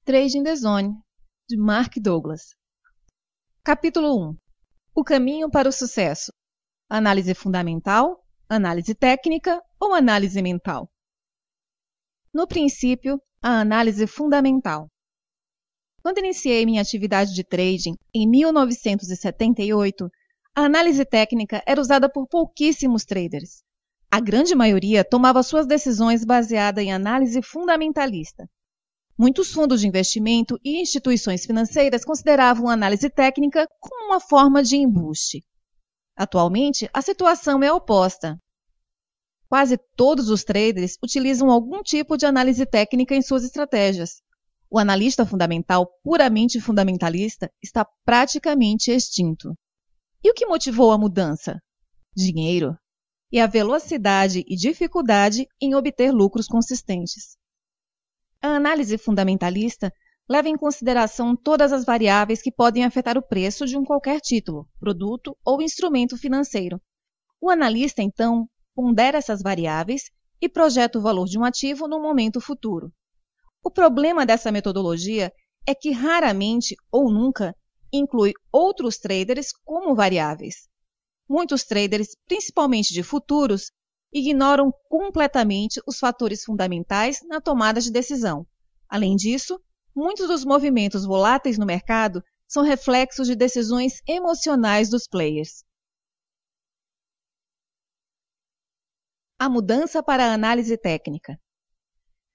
Trading the Zone, de Mark Douglas. Capítulo 1. O caminho para o sucesso. Análise fundamental, análise técnica ou análise mental? No princípio, a análise fundamental. Quando iniciei minha atividade de trading em 1978, a análise técnica era usada por pouquíssimos traders. A grande maioria tomava suas decisões baseada em análise fundamentalista. Muitos fundos de investimento e instituições financeiras consideravam a análise técnica como uma forma de embuste. Atualmente, a situação é oposta. Quase todos os traders utilizam algum tipo de análise técnica em suas estratégias. O analista fundamental puramente fundamentalista está praticamente extinto. E o que motivou a mudança? Dinheiro e a velocidade e dificuldade em obter lucros consistentes. A análise fundamentalista leva em consideração todas as variáveis que podem afetar o preço de qualquer título, produto ou instrumento financeiro. O analista, então, pondera essas variáveis e projeta o valor de um ativo no momento futuro. O problema dessa metodologia é que raramente ou nunca inclui outros traders como variáveis. Muitos traders, principalmente de futuros, ignoram completamente os fatores fundamentais na tomada de decisão. Além disso, muitos dos movimentos voláteis no mercado são reflexos de decisões emocionais dos players. A mudança para a análise técnica.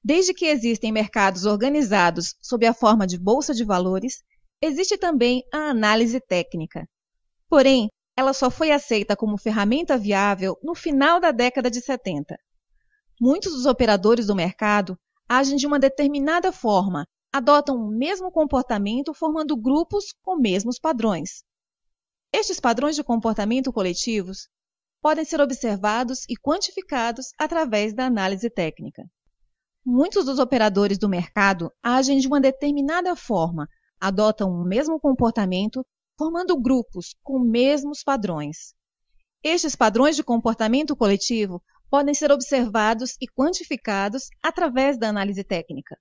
Desde que existem mercados organizados sob a forma de bolsa de valores, existe também a análise técnica. Porém, ela só foi aceita como ferramenta viável no final da década de 70. Muitos dos operadores do mercado agem de uma determinada forma, adotam o mesmo comportamento formando grupos com mesmos padrões. Estes padrões de comportamento coletivos podem ser observados e quantificados através da análise técnica. Muitos dos operadores do mercado agem de uma determinada forma, adotam o mesmo comportamento formando grupos com mesmos padrões. Estes padrões de comportamento coletivo podem ser observados e quantificados através da análise técnica.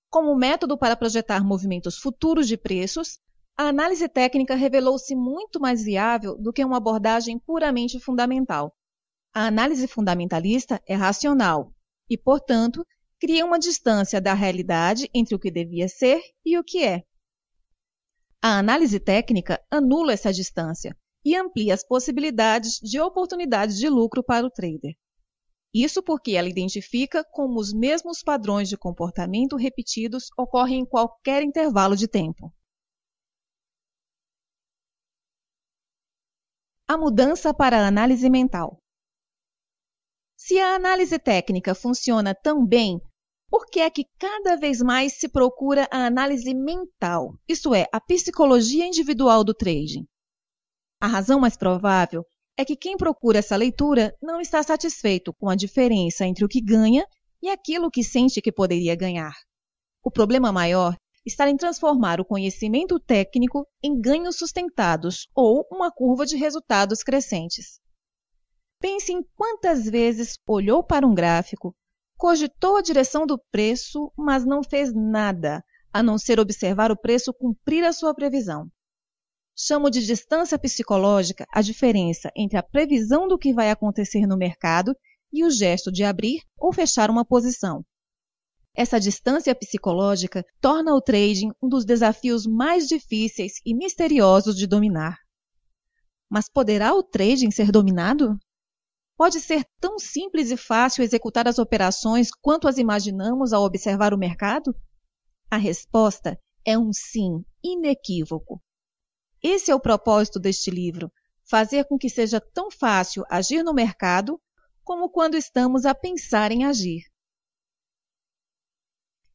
Como método para projetar movimentos futuros de preços, a análise técnica revelou-se muito mais viável do que uma abordagem puramente fundamental. A análise fundamentalista é racional e, portanto, cria uma distância da realidade entre o que devia ser e o que é. A análise técnica anula essa distância e amplia as possibilidades de oportunidades de lucro para o trader. Isso porque ela identifica como os mesmos padrões de comportamento repetidos ocorrem em qualquer intervalo de tempo. A mudança para a análise mental. Se a análise técnica funciona tão bem, por que é que cada vez mais se procura a análise mental, isto é, a psicologia individual do trading? A razão mais provável é que quem procura essa leitura não está satisfeito com a diferença entre o que ganha e aquilo que sente que poderia ganhar. O problema maior está em transformar o conhecimento técnico em ganhos sustentados ou uma curva de resultados crescentes. Pense em quantas vezes olhou para um gráfico, cogitou a direção do preço, mas não fez nada, a não ser observar o preço cumprir a sua previsão. Chamo de distância psicológica a diferença entre a previsão do que vai acontecer no mercado e o gesto de abrir ou fechar uma posição. Essa distância psicológica torna o trading um dos desafios mais difíceis e misteriosos de dominar. Mas poderá o trading ser dominado? Pode ser tão simples e fácil executar as operações quanto as imaginamos ao observar o mercado? A resposta é um sim inequívoco. Esse é o propósito deste livro, fazer com que seja tão fácil agir no mercado como quando estamos a pensar em agir.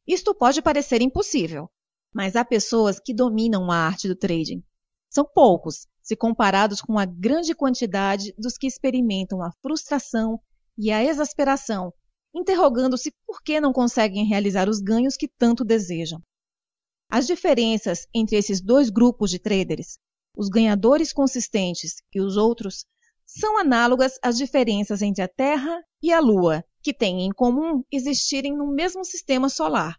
Isto pode parecer impossível, mas há pessoas que dominam a arte do trading. São poucos, se comparados com a grande quantidade dos que experimentam a frustração e a exasperação, interrogando-se por que não conseguem realizar os ganhos que tanto desejam. As diferenças entre esses dois grupos de traders, os ganhadores consistentes e os outros, são análogas às diferenças entre a Terra e a Lua, que têm em comum existirem no mesmo sistema solar.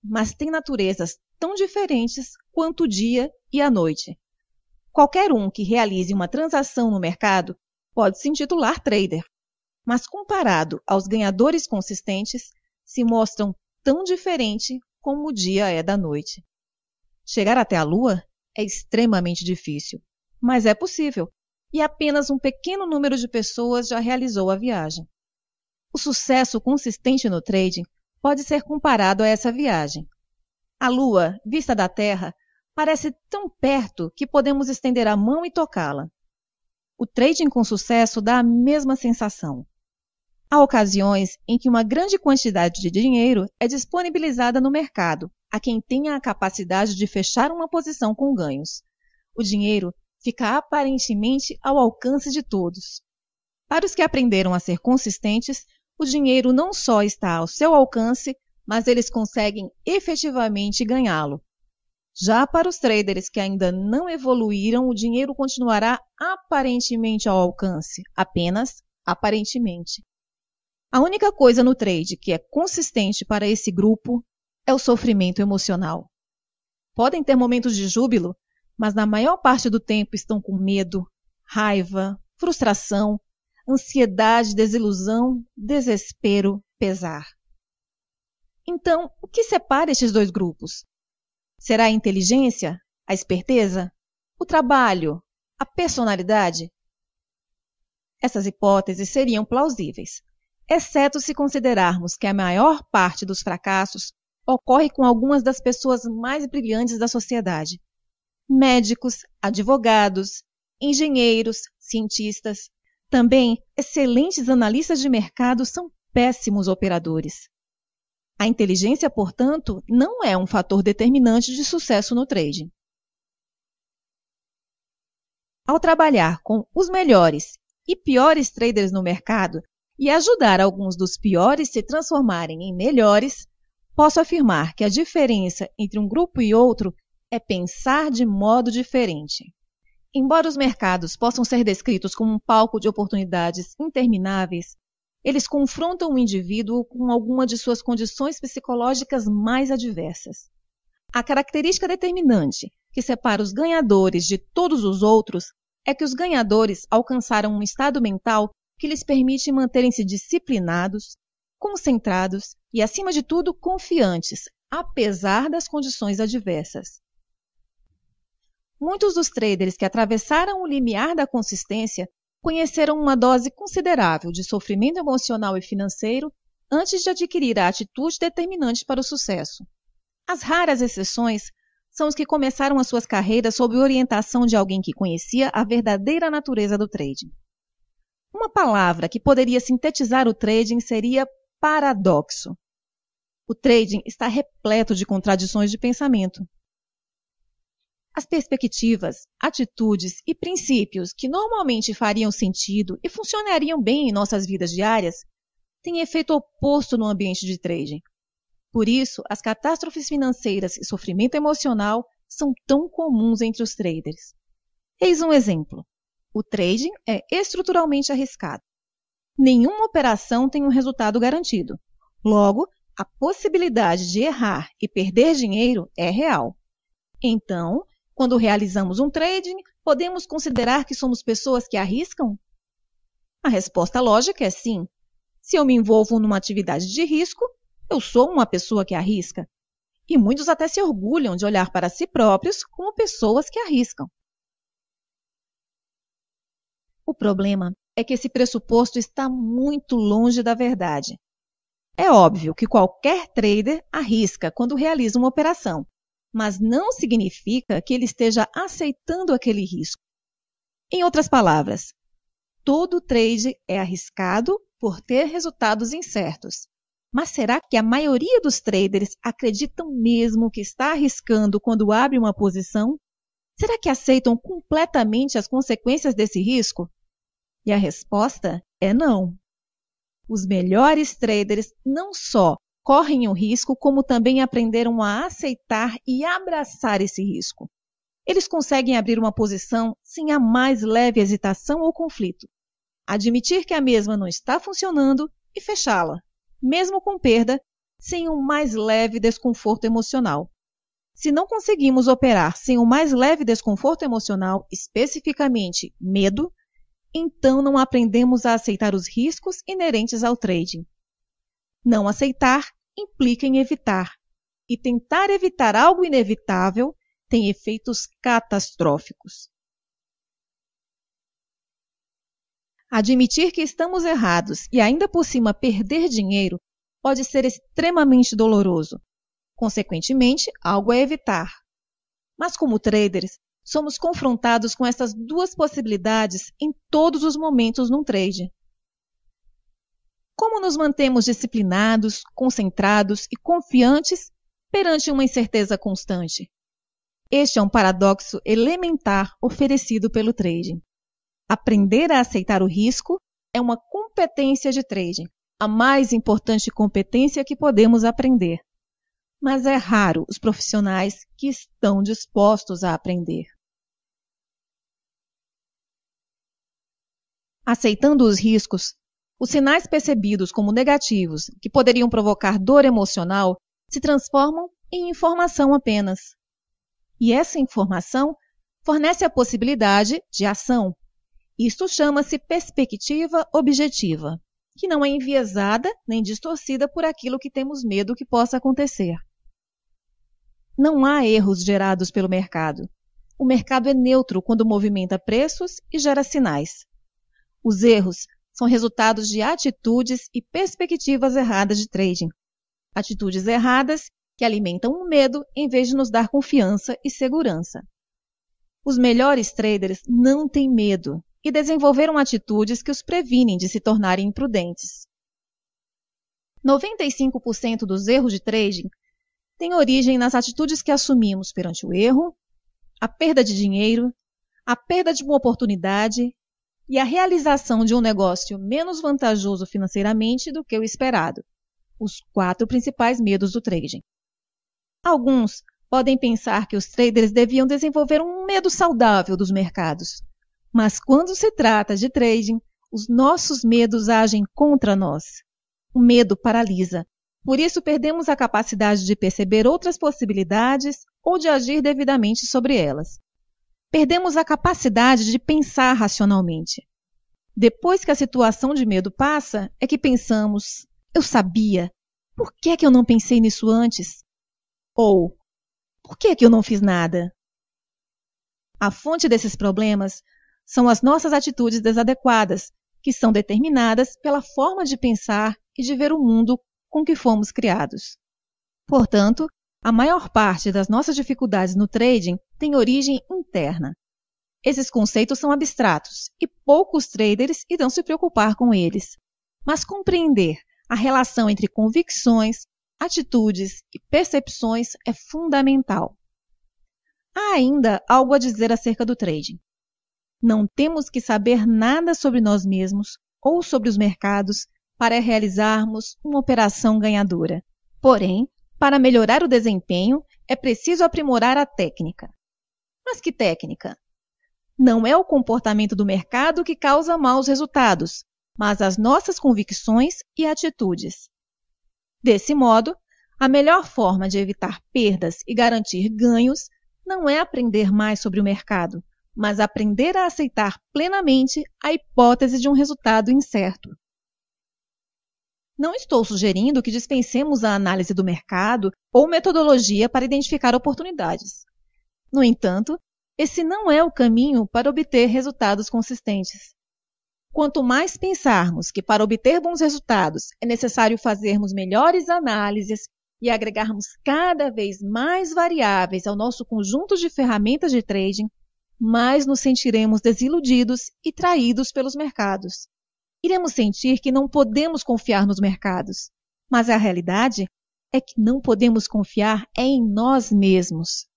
mas têm naturezas tão diferentes quanto o dia e a noite. Qualquer um que realize uma transação no mercado pode se intitular trader, mas comparado aos ganhadores consistentes, se mostram tão diferentes como o dia é da noite. Chegar até a Lua é extremamente difícil, mas é possível, e apenas um pequeno número de pessoas já realizou a viagem. O sucesso consistente no trading pode ser comparado a essa viagem. A Lua, vista da Terra, parece tão perto que podemos estender a mão e tocá-la. O trading com sucesso dá a mesma sensação. Há ocasiões em que uma grande quantidade de dinheiro é disponibilizada no mercado a quem tenha a capacidade de fechar uma posição com ganhos. O dinheiro fica aparentemente ao alcance de todos. Para os que aprenderam a ser consistentes, o dinheiro não só está ao seu alcance, mas eles conseguem efetivamente ganhá-lo. Já para os traders que ainda não evoluíram, o dinheiro continuará aparentemente ao alcance, apenas aparentemente. A única coisa no trade que é consistente para esse grupo é o sofrimento emocional. Podem ter momentos de júbilo, mas na maior parte do tempo estão com medo, raiva, frustração, ansiedade, desilusão, desespero, pesar. Então, o que separa estes dois grupos? Será a inteligência, a esperteza, o trabalho, a personalidade? Essas hipóteses seriam plausíveis, exceto se considerarmos que a maior parte dos fracassos ocorre com algumas das pessoas mais brilhantes da sociedade. Médicos, advogados, engenheiros, cientistas. Também, excelentes analistas de mercado são péssimos operadores. A inteligência, portanto, não é um fator determinante de sucesso no trading. Ao trabalhar com os melhores e piores traders no mercado e ajudar alguns dos piores se transformarem em melhores, posso afirmar que a diferença entre um grupo e outro é pensar de modo diferente. Embora os mercados possam ser descritos como um palco de oportunidades intermináveis, eles confrontam o indivíduo com alguma de suas condições psicológicas mais adversas. A característica determinante que separa os ganhadores de todos os outros é que os ganhadores alcançaram um estado mental que lhes permite manterem-se disciplinados, concentrados e, acima de tudo, confiantes, apesar das condições adversas. Muitos dos traders que atravessaram o limiar da consistência conheceram uma dose considerável de sofrimento emocional e financeiro antes de adquirir a atitude determinante para o sucesso. As raras exceções são os que começaram as suas carreiras sob orientação de alguém que conhecia a verdadeira natureza do trading. Uma palavra que poderia sintetizar o trading seria paradoxo. O trading está repleto de contradições de pensamento. As perspectivas, atitudes e princípios que normalmente fariam sentido e funcionariam bem em nossas vidas diárias têm efeito oposto no ambiente de trading. Por isso, as catástrofes financeiras e sofrimento emocional são tão comuns entre os traders. Eis um exemplo. O trading é estruturalmente arriscado. Nenhuma operação tem um resultado garantido. Logo, a possibilidade de errar e perder dinheiro é real. Então, quando realizamos um trading, podemos considerar que somos pessoas que arriscam? A resposta lógica é sim. Se eu me envolvo numa atividade de risco, eu sou uma pessoa que arrisca. E muitos até se orgulham de olhar para si próprios como pessoas que arriscam. O problema é que esse pressuposto está muito longe da verdade. É óbvio que qualquer trader arrisca quando realiza uma operação, mas não significa que ele esteja aceitando aquele risco. Em outras palavras, todo trade é arriscado por ter resultados incertos. Mas será que a maioria dos traders acreditam mesmo que está arriscando quando abre uma posição? Será que aceitam completamente as consequências desse risco? E a resposta é não. Os melhores traders não só correm o risco, como também aprenderam a aceitar e abraçar esse risco. Eles conseguem abrir uma posição sem a mais leve hesitação ou conflito, admitir que a mesma não está funcionando e fechá-la, mesmo com perda, sem um mais leve desconforto emocional. Se não conseguimos operar sem um mais leve desconforto emocional, especificamente medo, então não aprendemos a aceitar os riscos inerentes ao trading. Não aceitar implica em evitar, e tentar evitar algo inevitável tem efeitos catastróficos. Admitir que estamos errados e ainda por cima perder dinheiro pode ser extremamente doloroso. Consequentemente, algo a evitar. Mas como traders, somos confrontados com essas duas possibilidades em todos os momentos num trade. Como nos mantemos disciplinados, concentrados e confiantes perante uma incerteza constante? Este é um paradoxo elementar oferecido pelo trading. Aprender a aceitar o risco é uma competência de trading, a mais importante competência que podemos aprender. Mas é raro os profissionais que estão dispostos a aprender. Aceitando os riscos, os sinais percebidos como negativos, que poderiam provocar dor emocional, se transformam em informação apenas. E essa informação fornece a possibilidade de ação. Isto chama-se perspectiva objetiva, que não é enviesada nem distorcida por aquilo que temos medo que possa acontecer. Não há erros gerados pelo mercado. O mercado é neutro quando movimenta preços e gera sinais. Os erros são resultados de atitudes e perspectivas erradas de trading. Atitudes erradas que alimentam o medo em vez de nos dar confiança e segurança. Os melhores traders não têm medo e desenvolveram atitudes que os previnem de se tornarem imprudentes. 95% dos erros de trading têm origem nas atitudes que assumimos perante o erro, a perda de dinheiro, a perda de uma oportunidade e a realização de um negócio menos vantajoso financeiramente do que o esperado. Os 4 principais medos do trading. Alguns podem pensar que os traders deviam desenvolver um medo saudável dos mercados. Mas quando se trata de trading, os nossos medos agem contra nós. O medo paralisa. Por isso, perdemos a capacidade de perceber outras possibilidades ou de agir devidamente sobre elas. Perdemos a capacidade de pensar racionalmente. Depois que a situação de medo passa, é que pensamos, eu sabia, por que é que eu não pensei nisso antes? Ou, por que é que eu não fiz nada? A fonte desses problemas são as nossas atitudes desadequadas, que são determinadas pela forma de pensar e de ver o mundo com que fomos criados. Portanto, a maior parte das nossas dificuldades no trading tem origem interna. Esses conceitos são abstratos e poucos traders irão se preocupar com eles. Mas compreender a relação entre convicções, atitudes e percepções é fundamental. Há ainda algo a dizer acerca do trading. Não temos que saber nada sobre nós mesmos ou sobre os mercados para realizarmos uma operação ganhadora. Porém, para melhorar o desempenho, é preciso aprimorar a técnica. Mas que técnica? Não é o comportamento do mercado que causa maus resultados, mas as nossas convicções e atitudes. Desse modo, a melhor forma de evitar perdas e garantir ganhos não é aprender mais sobre o mercado, mas aprender a aceitar plenamente a hipótese de um resultado incerto. Não estou sugerindo que dispensemos a análise do mercado ou metodologia para identificar oportunidades. No entanto, esse não é o caminho para obter resultados consistentes. Quanto mais pensarmos que para obter bons resultados é necessário fazermos melhores análises e agregarmos cada vez mais variáveis ao nosso conjunto de ferramentas de trading, mais nos sentiremos desiludidos e traídos pelos mercados. Iremos sentir que não podemos confiar nos mercados, mas a realidade é que não podemos confiar em nós mesmos.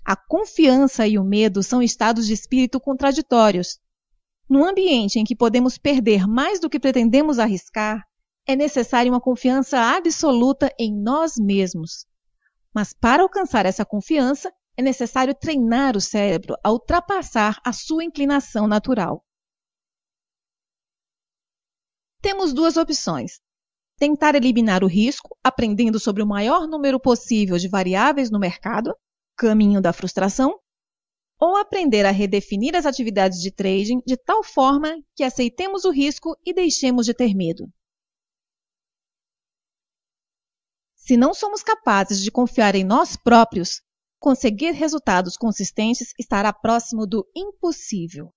A confiança e o medo são estados de espírito contraditórios. Num ambiente em que podemos perder mais do que pretendemos arriscar, é necessária uma confiança absoluta em nós mesmos. Mas para alcançar essa confiança, é necessário treinar o cérebro a ultrapassar a sua inclinação natural. Temos duas opções. Tentar eliminar o risco, aprendendo sobre o maior número possível de variáveis no mercado, caminho da frustração, ou aprender a redefinir as atividades de trading de tal forma que aceitemos o risco e deixemos de ter medo. Se não somos capazes de confiar em nós próprios, conseguir resultados consistentes estará próximo do impossível.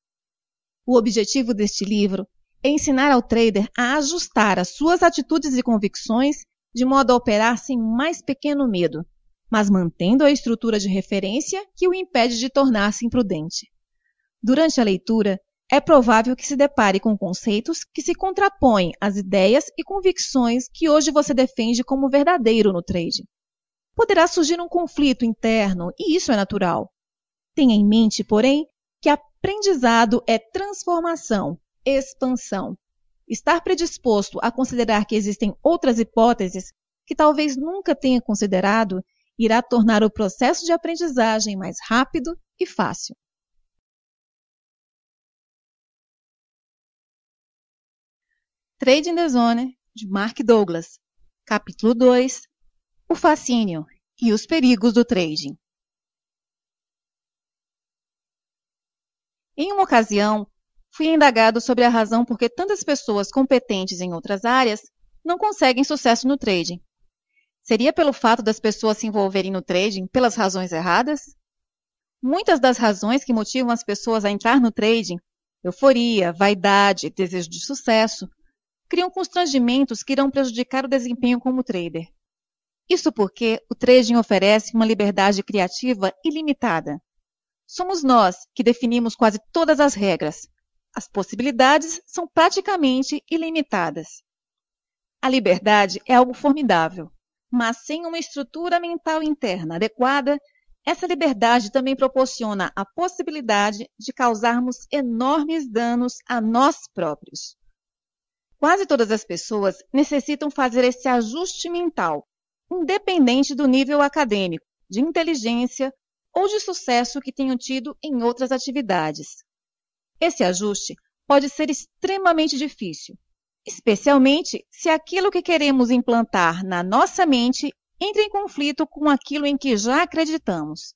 O objetivo deste livro é ensinar ao trader a ajustar as suas atitudes e convicções de modo a operar sem mais pequeno medo, mas mantendo a estrutura de referência que o impede de tornar-se imprudente. Durante a leitura, é provável que se depare com conceitos que se contrapõem às ideias e convicções que hoje você defende como verdadeiro no trading. Poderá surgir um conflito interno, e isso é natural. Tenha em mente, porém, que aprendizado é transformação, expansão. Estar predisposto a considerar que existem outras hipóteses que talvez nunca tenha considerado irá tornar o processo de aprendizagem mais rápido e fácil. Trading the Zone, de Mark Douglas. Capítulo 2. O fascínio e os perigos do trading. Em uma ocasião, fui indagado sobre a razão por que tantas pessoas competentes em outras áreas não conseguem sucesso no trading. Seria pelo fato das pessoas se envolverem no trading pelas razões erradas? Muitas das razões que motivam as pessoas a entrar no trading, euforia, vaidade, desejo de sucesso, criam constrangimentos que irão prejudicar o desempenho como trader. Isso porque o trading oferece uma liberdade criativa ilimitada. Somos nós que definimos quase todas as regras. As possibilidades são praticamente ilimitadas. A liberdade é algo formidável, mas sem uma estrutura mental interna adequada, essa liberdade também proporciona a possibilidade de causarmos enormes danos a nós próprios. Quase todas as pessoas necessitam fazer esse ajuste mental, independente do nível acadêmico, de inteligência ou de sucesso que tenham tido em outras atividades. Esse ajuste pode ser extremamente difícil, especialmente se aquilo que queremos implantar na nossa mente entra em conflito com aquilo em que já acreditamos.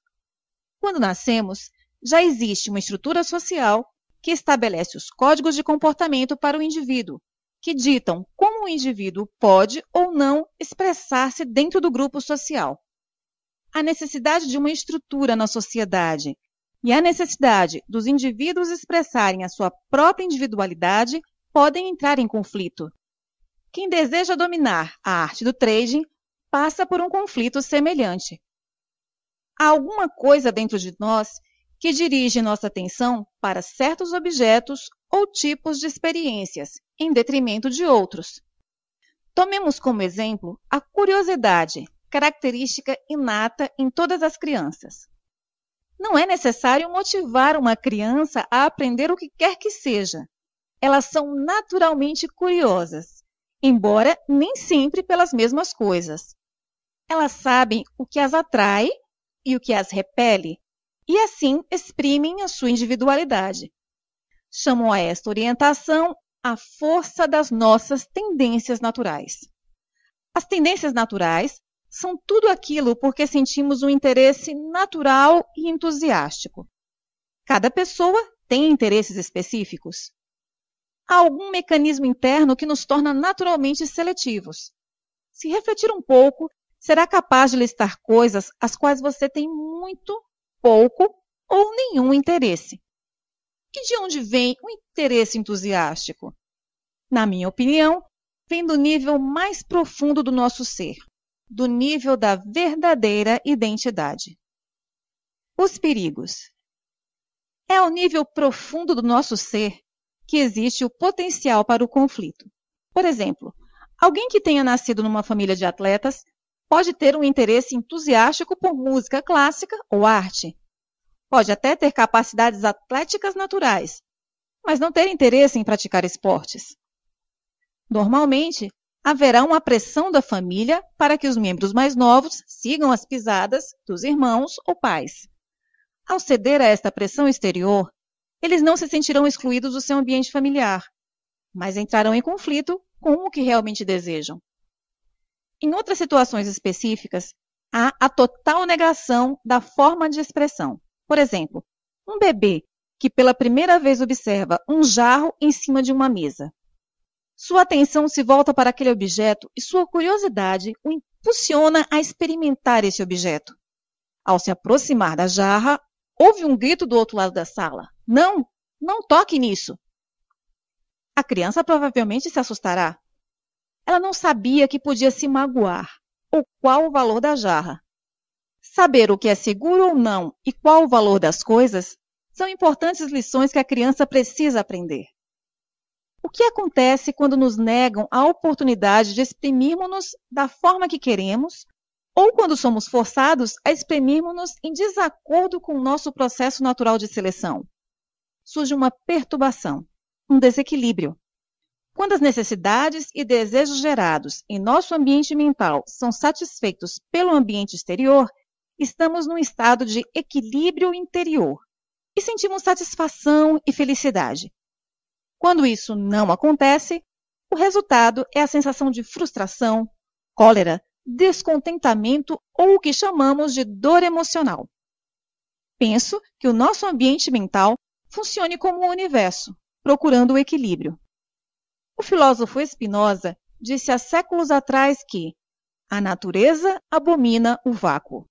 Quando nascemos, já existe uma estrutura social que estabelece os códigos de comportamento para o indivíduo, que ditam como o indivíduo pode ou não expressar-se dentro do grupo social. A necessidade de uma estrutura na sociedade e a necessidade dos indivíduos expressarem a sua própria individualidade podem entrar em conflito. Quem deseja dominar a arte do trading passa por um conflito semelhante. Há alguma coisa dentro de nós que dirige nossa atenção para certos objetos ou tipos de experiências, em detrimento de outros. Tomemos como exemplo a curiosidade, característica inata em todas as crianças. Não é necessário motivar uma criança a aprender o que quer que seja. Elas são naturalmente curiosas, embora nem sempre pelas mesmas coisas. Elas sabem o que as atrai e o que as repele, e assim exprimem a sua individualidade. Chamam a esta orientação a força das nossas tendências naturais. As tendências naturais são tudo aquilo por que sentimos um interesse natural e entusiástico. Cada pessoa tem interesses específicos. Há algum mecanismo interno que nos torna naturalmente seletivos. Se refletir um pouco, será capaz de listar coisas às quais você tem muito, pouco ou nenhum interesse. E de onde vem o interesse entusiástico? Na minha opinião, vem do nível mais profundo do nosso ser, do nível da verdadeira identidade. Os perigos. É ao nível profundo do nosso ser que existe o potencial para o conflito. Por exemplo, alguém que tenha nascido numa família de atletas pode ter um interesse entusiástico por música clássica ou arte. Pode até ter capacidades atléticas naturais, mas não ter interesse em praticar esportes. Normalmente, haverá uma pressão da família para que os membros mais novos sigam as pisadas dos irmãos ou pais. Ao ceder a esta pressão exterior, eles não se sentirão excluídos do seu ambiente familiar, mas entrarão em conflito com o que realmente desejam, Em outras situações específicas, há a total negação da forma de expressão. Por exemplo, um bebê que pela primeira vez observa um jarro em cima de uma mesa. Sua atenção se volta para aquele objeto e sua curiosidade o impulsiona a experimentar esse objeto. Ao se aproximar da jarra, houve um grito do outro lado da sala. Não, não toque nisso. A criança provavelmente se assustará. Ela não sabia que podia se magoar, ou qual o valor da jarra. Saber o que é seguro ou não e qual o valor das coisas são importantes lições que a criança precisa aprender. O que acontece quando nos negam a oportunidade de exprimirmos-nos da forma que queremos, ou quando somos forçados a exprimirmos-nos em desacordo com o nosso processo natural de seleção? Surge uma perturbação, um desequilíbrio. Quando as necessidades e desejos gerados em nosso ambiente mental são satisfeitos pelo ambiente exterior, estamos num estado de equilíbrio interior e sentimos satisfação e felicidade. Quando isso não acontece, o resultado é a sensação de frustração, cólera, descontentamento ou o que chamamos de dor emocional. Penso que o nosso ambiente mental funcione como um universo, procurando o equilíbrio. O filósofo Spinoza disse há séculos atrás que a natureza abomina o vácuo.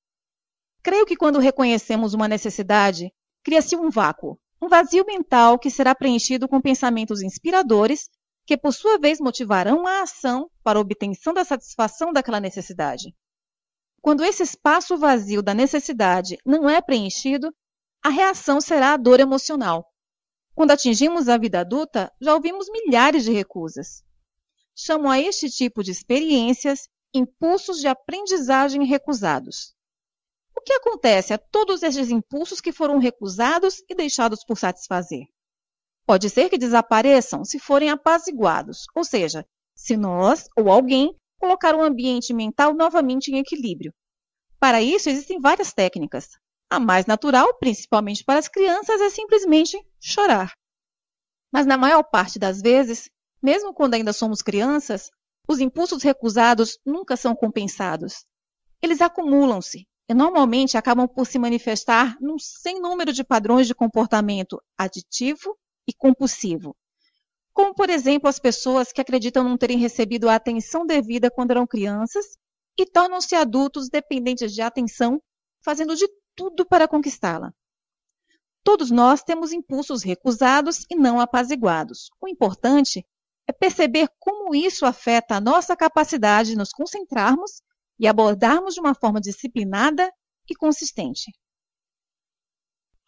Creio que quando reconhecemos uma necessidade, cria-se um vácuo, um vazio mental que será preenchido com pensamentos inspiradores que, por sua vez, motivarão a ação para a obtenção da satisfação daquela necessidade. Quando esse espaço vazio da necessidade não é preenchido, a reação será a dor emocional. Quando atingimos a vida adulta, já ouvimos milhares de recusas. Chamo a este tipo de experiências impulsos de aprendizagem recusados. O que acontece a todos estes impulsos que foram recusados e deixados por satisfazer? Pode ser que desapareçam se forem apaziguados, ou seja, se nós ou alguém colocar o ambiente mental novamente em equilíbrio. Para isso, existem várias técnicas. A mais natural, principalmente para as crianças, é simplesmente chorar. Mas na maior parte das vezes, mesmo quando ainda somos crianças, os impulsos recusados nunca são compensados. Eles acumulam-se e normalmente acabam por se manifestar num sem número de padrões de comportamento aditivo e compulsivo. Como, por exemplo, as pessoas que acreditam não terem recebido a atenção devida quando eram crianças e tornam-se adultos dependentes de atenção, fazendo de tudo para conquistá-la. Todos nós temos impulsos recusados e não apaziguados. O importante é perceber como isso afeta a nossa capacidade de nos concentrarmos e abordarmos de uma forma disciplinada e consistente.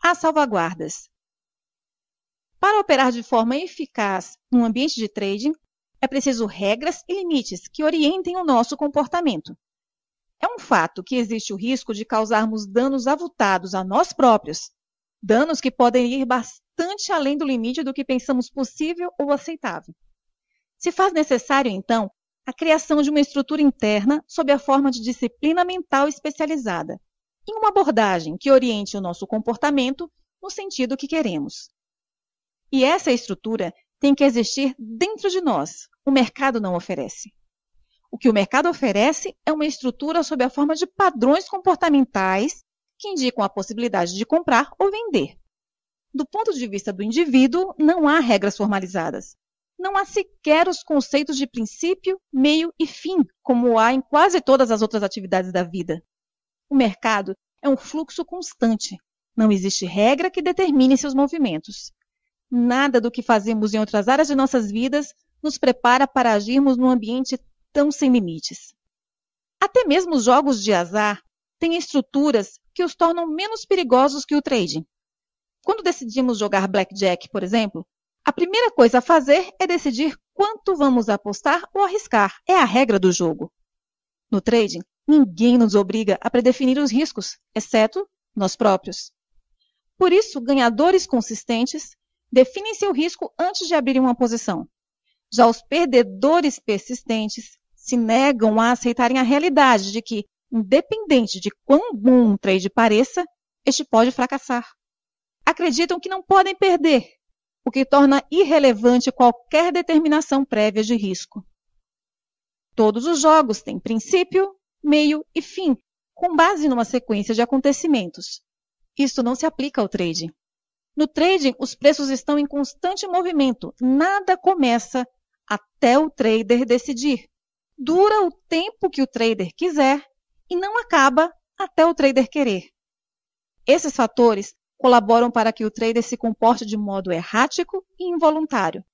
Há salvaguardas. Para operar de forma eficaz num ambiente de trading, é preciso regras e limites que orientem o nosso comportamento. É um fato que existe o risco de causarmos danos avultados a nós próprios, danos que podem ir bastante além do limite do que pensamos possível ou aceitável. Se faz necessário, então, a criação de uma estrutura interna sob a forma de disciplina mental especializada, em uma abordagem que oriente o nosso comportamento no sentido que queremos. E essa estrutura tem que existir dentro de nós, o mercado não oferece. O que o mercado oferece é uma estrutura sob a forma de padrões comportamentais que indicam a possibilidade de comprar ou vender. Do ponto de vista do indivíduo, não há regras formalizadas. Não há sequer os conceitos de princípio, meio e fim, como há em quase todas as outras atividades da vida. O mercado é um fluxo constante. Não existe regra que determine seus movimentos. Nada do que fazemos em outras áreas de nossas vidas nos prepara para agirmos num ambiente tão sem limites. Até mesmo os jogos de azar têm estruturas que os tornam menos perigosos que o trading. Quando decidimos jogar blackjack, por exemplo, a primeira coisa a fazer é decidir quanto vamos apostar ou arriscar. É a regra do jogo. No trading, ninguém nos obriga a predefinir os riscos, exceto nós próprios. Por isso, ganhadores consistentes definem seu risco antes de abrirem uma posição. Já os perdedores persistentes se negam a aceitarem a realidade de que, independente de quão bom um trade pareça, este pode fracassar. Acreditam que não podem perder, o que torna irrelevante qualquer determinação prévia de risco. Todos os jogos têm princípio, meio e fim, com base numa sequência de acontecimentos. Isto não se aplica ao trading. No trading, os preços estão em constante movimento. Nada começa até o trader decidir. Dura o tempo que o trader quiser e não acaba até o trader querer. Esses fatores colaboram para que o trader se comporte de modo errático e involuntário.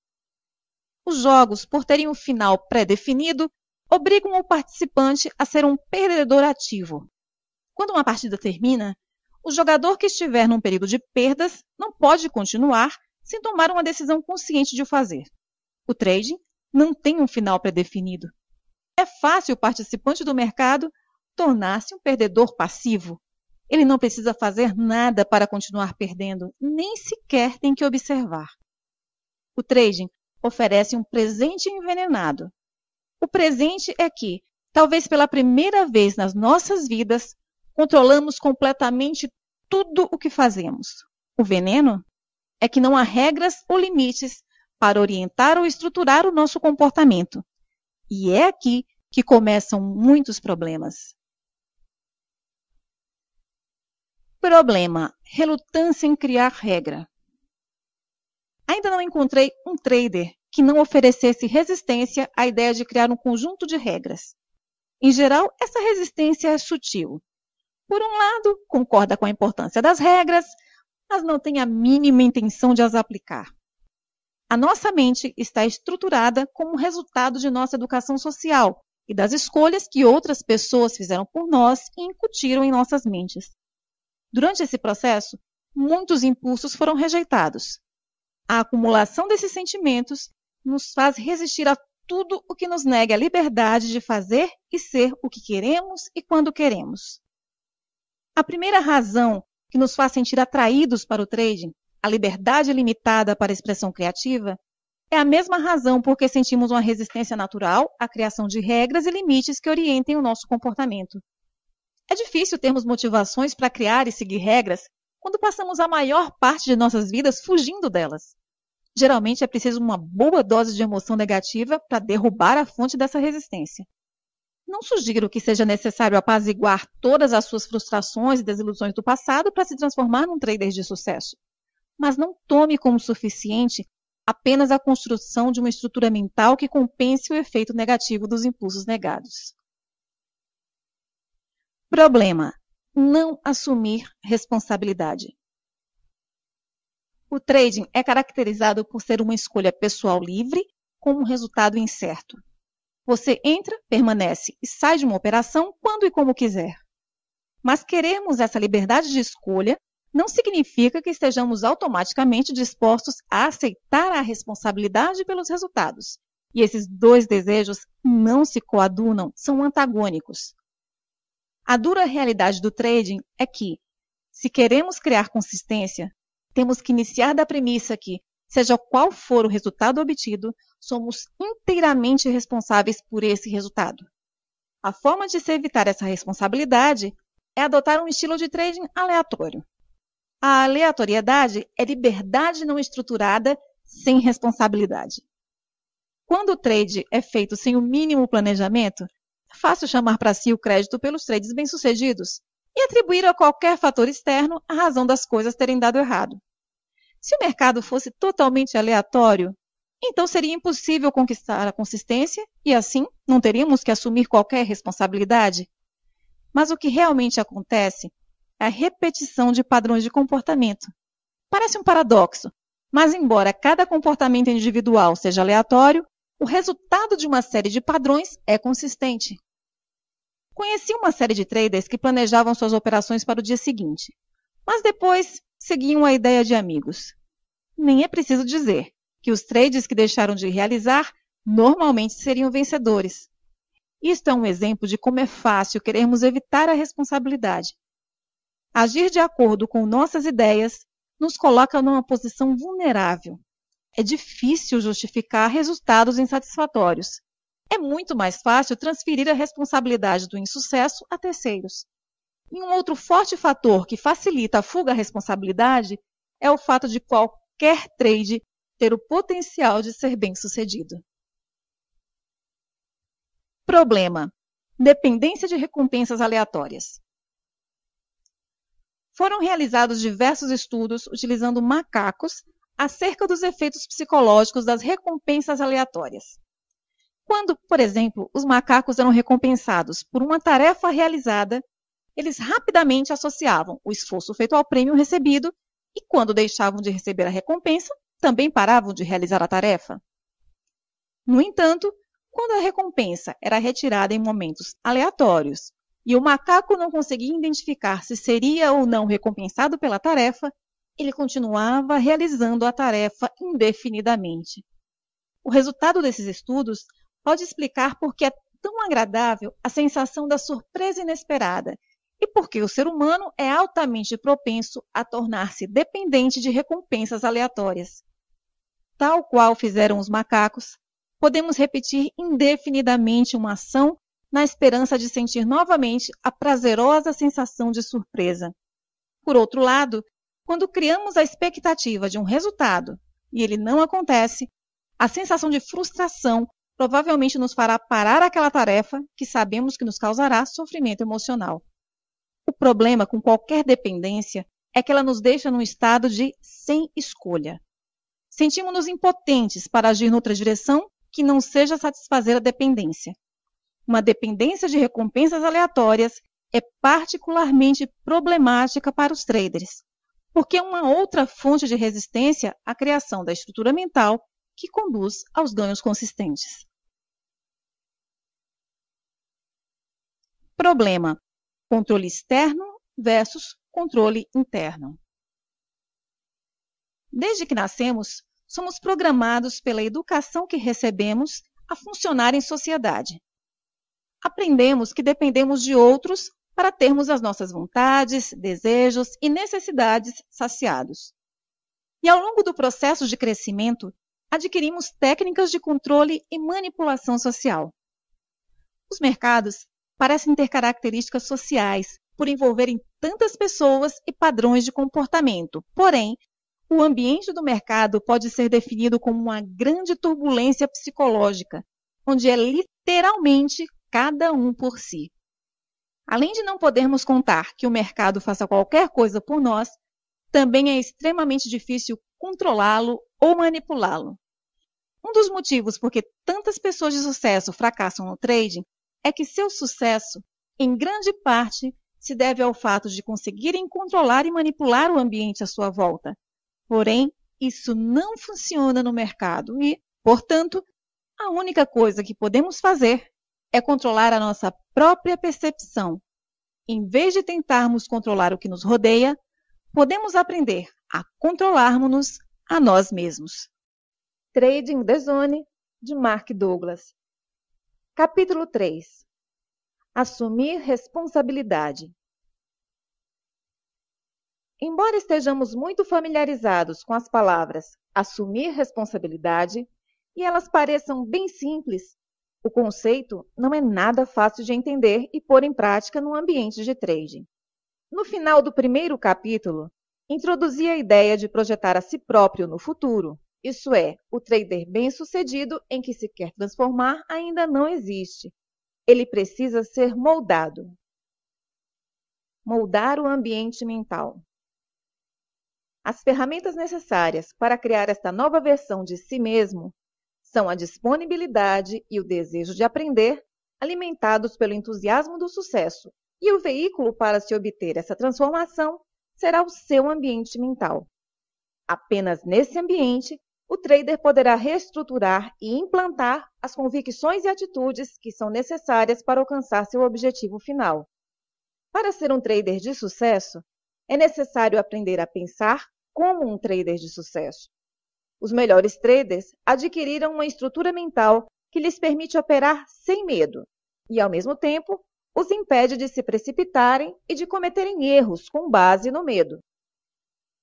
Os jogos, por terem um final pré-definido, obrigam o participante a ser um perdedor ativo. Quando uma partida termina, o jogador que estiver num período de perdas não pode continuar sem tomar uma decisão consciente de o fazer. O trading não tem um final pré-definido. É fácil o participante do mercado tornar-se um perdedor passivo. Ele não precisa fazer nada para continuar perdendo, nem sequer tem que observar. O trading oferece um presente envenenado. O presente é que, talvez pela primeira vez nas nossas vidas, controlamos completamente tudo o que fazemos. O veneno é que não há regras ou limites para orientar ou estruturar o nosso comportamento. E é aqui que começam muitos problemas. Problema: relutância em criar regra. Ainda não encontrei um trader que não oferecesse resistência à ideia de criar um conjunto de regras. Em geral, essa resistência é sutil. Por um lado, concorda com a importância das regras, mas não tem a mínima intenção de as aplicar. A nossa mente está estruturada como resultado de nossa educação social e das escolhas que outras pessoas fizeram por nós e incutiram em nossas mentes. Durante esse processo, muitos impulsos foram rejeitados. A acumulação desses sentimentos nos faz resistir a tudo o que nos negue a liberdade de fazer e ser o que queremos e quando queremos. A primeira razão que nos faz sentir atraídos para o trading, a liberdade limitada para a expressão criativa, é a mesma razão por que sentimos uma resistência natural à criação de regras e limites que orientem o nosso comportamento. É difícil termos motivações para criar e seguir regras quando passamos a maior parte de nossas vidas fugindo delas. Geralmente é preciso uma boa dose de emoção negativa para derrubar a fonte dessa resistência. Não sugiro que seja necessário apaziguar todas as suas frustrações e desilusões do passado para se transformar num trader de sucesso. Mas não tome como suficiente apenas a construção de uma estrutura mental que compense o efeito negativo dos impulsos negados. Problema: não assumir responsabilidade. O trading é caracterizado por ser uma escolha pessoal livre com um resultado incerto. Você entra, permanece e sai de uma operação quando e como quiser. Mas querermos essa liberdade de escolha não significa que estejamos automaticamente dispostos a aceitar a responsabilidade pelos resultados. E esses dois desejos não se coadunam, são antagônicos. A dura realidade do trading é que, se queremos criar consistência, temos que iniciar da premissa que, seja qual for o resultado obtido, somos inteiramente responsáveis por esse resultado. A forma de se evitar essa responsabilidade é adotar um estilo de trading aleatório. A aleatoriedade é liberdade não estruturada sem responsabilidade. Quando o trade é feito sem o mínimo planejamento, é fácil chamar para si o crédito pelos trades bem-sucedidos e atribuir a qualquer fator externo a razão das coisas terem dado errado. Se o mercado fosse totalmente aleatório, então seria impossível conquistar a consistência e, assim, não teríamos que assumir qualquer responsabilidade. Mas o que realmente acontece é a repetição de padrões de comportamento. Parece um paradoxo, mas embora cada comportamento individual seja aleatório, o resultado de uma série de padrões é consistente. Conheci uma série de traders que planejavam suas operações para o dia seguinte, mas depois seguiam a ideia de amigos. Nem é preciso dizer que os trades que deixaram de realizar normalmente seriam vencedores. Isto é um exemplo de como é fácil querermos evitar a responsabilidade. Agir de acordo com nossas ideias nos coloca numa posição vulnerável. É difícil justificar resultados insatisfatórios. É muito mais fácil transferir a responsabilidade do insucesso a terceiros. E um outro forte fator que facilita a fuga à responsabilidade é o fato de qualquer trade ter o potencial de ser bem-sucedido. Problema: dependência de recompensas aleatórias. Foram realizados diversos estudos utilizando macacos acerca dos efeitos psicológicos das recompensas aleatórias. Quando, por exemplo, os macacos eram recompensados por uma tarefa realizada, eles rapidamente associavam o esforço feito ao prêmio recebido e, quando deixavam de receber a recompensa, também paravam de realizar a tarefa. No entanto, quando a recompensa era retirada em momentos aleatórios e o macaco não conseguia identificar se seria ou não recompensado pela tarefa, ele continuava realizando a tarefa indefinidamente. O resultado desses estudos pode explicar por que é tão agradável a sensação da surpresa inesperada e por que o ser humano é altamente propenso a tornar-se dependente de recompensas aleatórias. Tal qual fizeram os macacos, podemos repetir indefinidamente uma ação na esperança de sentir novamente a prazerosa sensação de surpresa. Por outro lado, quando criamos a expectativa de um resultado e ele não acontece, a sensação de frustração provavelmente nos fará parar aquela tarefa que sabemos que nos causará sofrimento emocional. O problema com qualquer dependência é que ela nos deixa num estado de sem escolha. Sentimos-nos impotentes para agir noutra direção que não seja satisfazer a dependência. Uma dependência de recompensas aleatórias é particularmente problemática para os traders, porque é uma outra fonte de resistência à criação da estrutura mental que conduz aos ganhos consistentes. Problema: controle externo versus controle interno. Desde que nascemos, somos programados pela educação que recebemos a funcionar em sociedade. Aprendemos que dependemos de outros para termos as nossas vontades, desejos e necessidades saciados. E ao longo do processo de crescimento, adquirimos técnicas de controle e manipulação social. Os mercados parecem ter características sociais por envolverem tantas pessoas e padrões de comportamento. Porém, o ambiente do mercado pode ser definido como uma grande turbulência psicológica, onde é literalmente cada um por si. Além de não podermos contar que o mercado faça qualquer coisa por nós, também é extremamente difícil controlá-lo ou manipulá-lo. Um dos motivos por que tantas pessoas de sucesso fracassam no trading é que seu sucesso, em grande parte, se deve ao fato de conseguirem controlar e manipular o ambiente à sua volta. Porém, isso não funciona no mercado e, portanto, a única coisa que podemos fazer é controlar a nossa própria percepção. Em vez de tentarmos controlar o que nos rodeia, podemos aprender a controlarmos-nos a nós mesmos. Trading the Zone, de Mark Douglas. Capítulo 3. Assumir responsabilidade. Embora estejamos muito familiarizados com as palavras assumir responsabilidade e elas pareçam bem simples, o conceito não é nada fácil de entender e pôr em prática no ambiente de trading. No final do primeiro capítulo, introduzi a ideia de projetar a si próprio no futuro. Isso é, o trader bem-sucedido em que se quer transformar ainda não existe. Ele precisa ser moldado. Moldar o ambiente mental. As ferramentas necessárias para criar esta nova versão de si mesmo são a disponibilidade e o desejo de aprender, alimentados pelo entusiasmo do sucesso, e o veículo para se obter essa transformação será o seu ambiente mental. Apenas nesse ambiente, o trader poderá reestruturar e implantar as convicções e atitudes que são necessárias para alcançar seu objetivo final. Para ser um trader de sucesso, é necessário aprender a pensar como um trader de sucesso. Os melhores traders adquiriram uma estrutura mental que lhes permite operar sem medo e, ao mesmo tempo, os impede de se precipitarem e de cometerem erros com base no medo.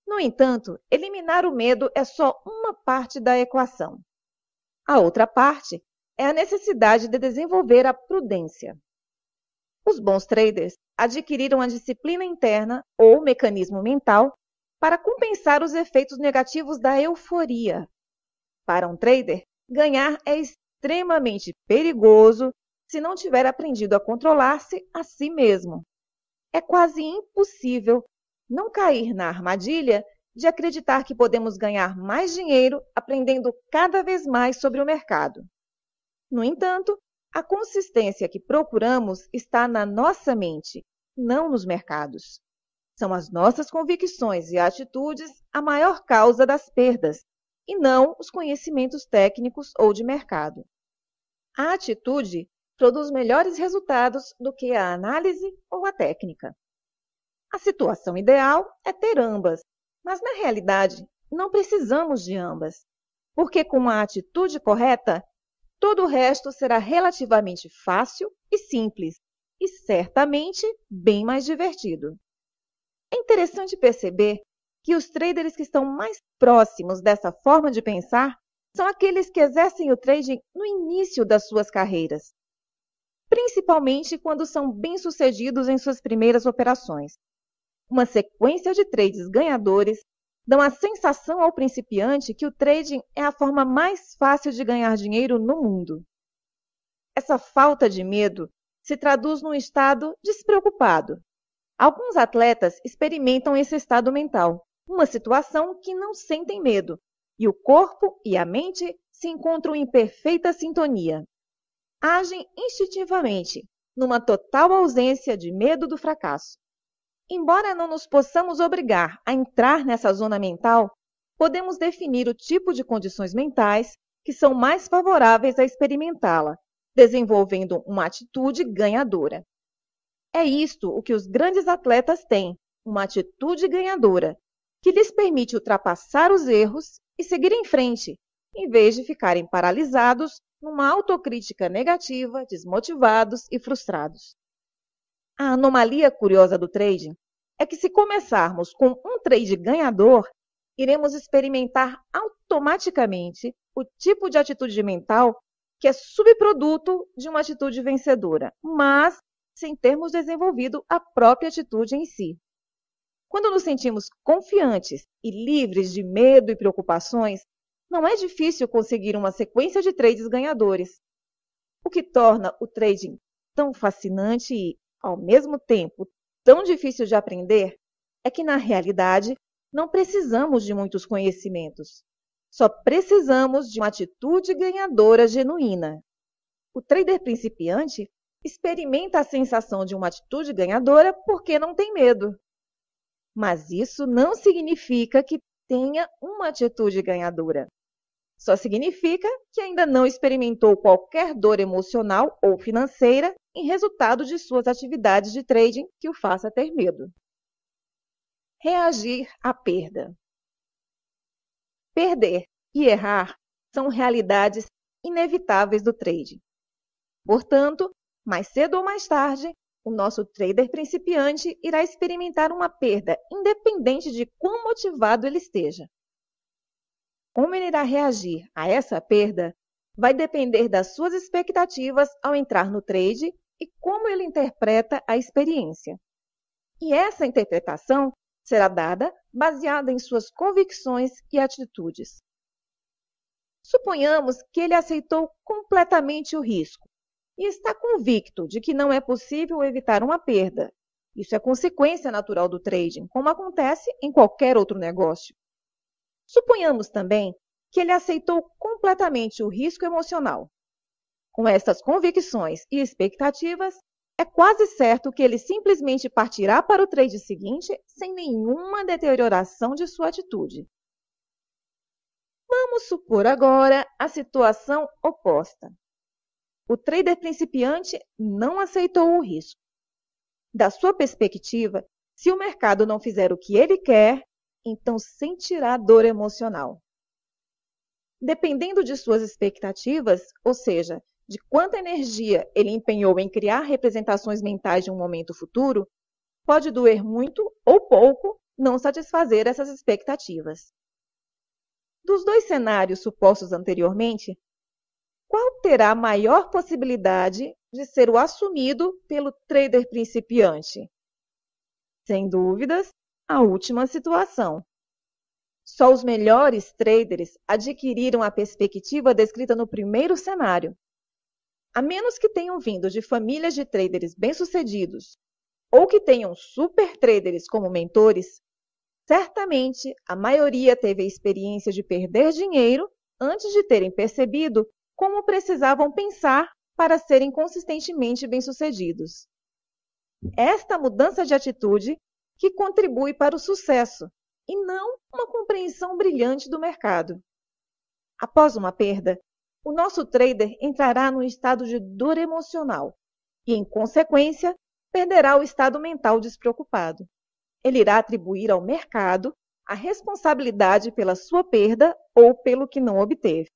No entanto, eliminar o medo é só uma parte da equação. A outra parte é a necessidade de desenvolver a prudência. Os bons traders adquiriram a disciplina interna ou mecanismo mental para compensar os efeitos negativos da euforia. Para um trader, ganhar é extremamente perigoso se não tiver aprendido a controlar-se a si mesmo. É quase impossível não cair na armadilha de acreditar que podemos ganhar mais dinheiro aprendendo cada vez mais sobre o mercado. No entanto, a consistência que procuramos está na nossa mente, não nos mercados. São as nossas convicções e atitudes a maior causa das perdas, e não os conhecimentos técnicos ou de mercado. A atitude produz melhores resultados do que a análise ou a técnica. A situação ideal é ter ambas, mas na realidade não precisamos de ambas, porque com a atitude correta, todo o resto será relativamente fácil e simples, e certamente bem mais divertido. É interessante perceber que os traders que estão mais próximos dessa forma de pensar são aqueles que exercem o trading no início das suas carreiras, principalmente quando são bem-sucedidos em suas primeiras operações. Uma sequência de trades ganhadores dão a sensação ao principiante que o trading é a forma mais fácil de ganhar dinheiro no mundo. Essa falta de medo se traduz num estado despreocupado. Alguns atletas experimentam esse estado mental, uma situação que não sentem medo, e o corpo e a mente se encontram em perfeita sintonia. Agem instintivamente, numa total ausência de medo do fracasso. Embora não nos possamos obrigar a entrar nessa zona mental, podemos definir o tipo de condições mentais que são mais favoráveis a experimentá-la, desenvolvendo uma atitude ganhadora. É isto o que os grandes atletas têm, uma atitude ganhadora, que lhes permite ultrapassar os erros e seguir em frente, em vez de ficarem paralisados numa autocrítica negativa, desmotivados e frustrados. A anomalia curiosa do trading é que, se começarmos com um trade ganhador, iremos experimentar automaticamente o tipo de atitude mental que é subproduto de uma atitude vencedora, mas sem termos desenvolvido a própria atitude em si. Quando nos sentimos confiantes e livres de medo e preocupações, não é difícil conseguir uma sequência de trades ganhadores. O que torna o trading tão fascinante e, ao mesmo tempo, tão difícil de aprender é que, na realidade, não precisamos de muitos conhecimentos. Só precisamos de uma atitude ganhadora genuína. O trader principiante experimenta a sensação de uma atitude ganhadora porque não tem medo. Mas isso não significa que tenha uma atitude ganhadora. Só significa que ainda não experimentou qualquer dor emocional ou financeira em resultado de suas atividades de trading que o faça ter medo. Reagir à perda. Perder e errar são realidades inevitáveis do trading. Portanto, mais cedo ou mais tarde, o nosso trader principiante irá experimentar uma perda, independente de quão motivado ele esteja. Como ele irá reagir a essa perda vai depender das suas expectativas ao entrar no trade e como ele interpreta a experiência. E essa interpretação será dada baseada em suas convicções e atitudes. Suponhamos que ele aceitou completamente o risco e está convicto de que não é possível evitar uma perda. Isso é consequência natural do trading, como acontece em qualquer outro negócio. Suponhamos também que ele aceitou completamente o risco emocional. Com estas convicções e expectativas, é quase certo que ele simplesmente partirá para o trade seguinte sem nenhuma deterioração de sua atitude. Vamos supor agora a situação oposta. O trader principiante não aceitou o risco. Da sua perspectiva, se o mercado não fizer o que ele quer, então sentirá dor emocional. Dependendo de suas expectativas, ou seja, de quanta energia ele empenhou em criar representações mentais de um momento futuro, pode doer muito ou pouco não satisfazer essas expectativas. Dos dois cenários supostos anteriormente, qual terá maior possibilidade de ser o assumido pelo trader principiante? Sem dúvidas, a última situação. Só os melhores traders adquiriram a perspectiva descrita no primeiro cenário. A menos que tenham vindo de famílias de traders bem-sucedidos ou que tenham super traders como mentores, certamente a maioria teve a experiência de perder dinheiro antes de terem percebido como precisavam pensar para serem consistentemente bem-sucedidos. Esta mudança de atitude que contribui para o sucesso e não uma compreensão brilhante do mercado. Após uma perda, o nosso trader entrará num estado de dor emocional e, em consequência, perderá o estado mental despreocupado. Ele irá atribuir ao mercado a responsabilidade pela sua perda ou pelo que não obteve.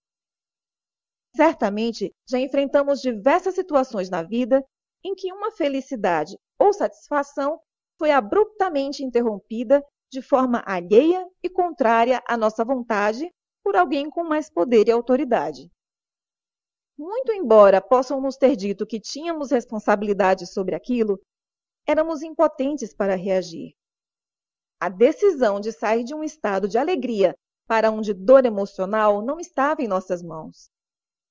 Certamente, já enfrentamos diversas situações na vida em que uma felicidade ou satisfação foi abruptamente interrompida de forma alheia e contrária à nossa vontade por alguém com mais poder e autoridade. Muito embora possam nos ter dito que tínhamos responsabilidade sobre aquilo, éramos impotentes para reagir. A decisão de sair de um estado de alegria para um de dor emocional não estava em nossas mãos.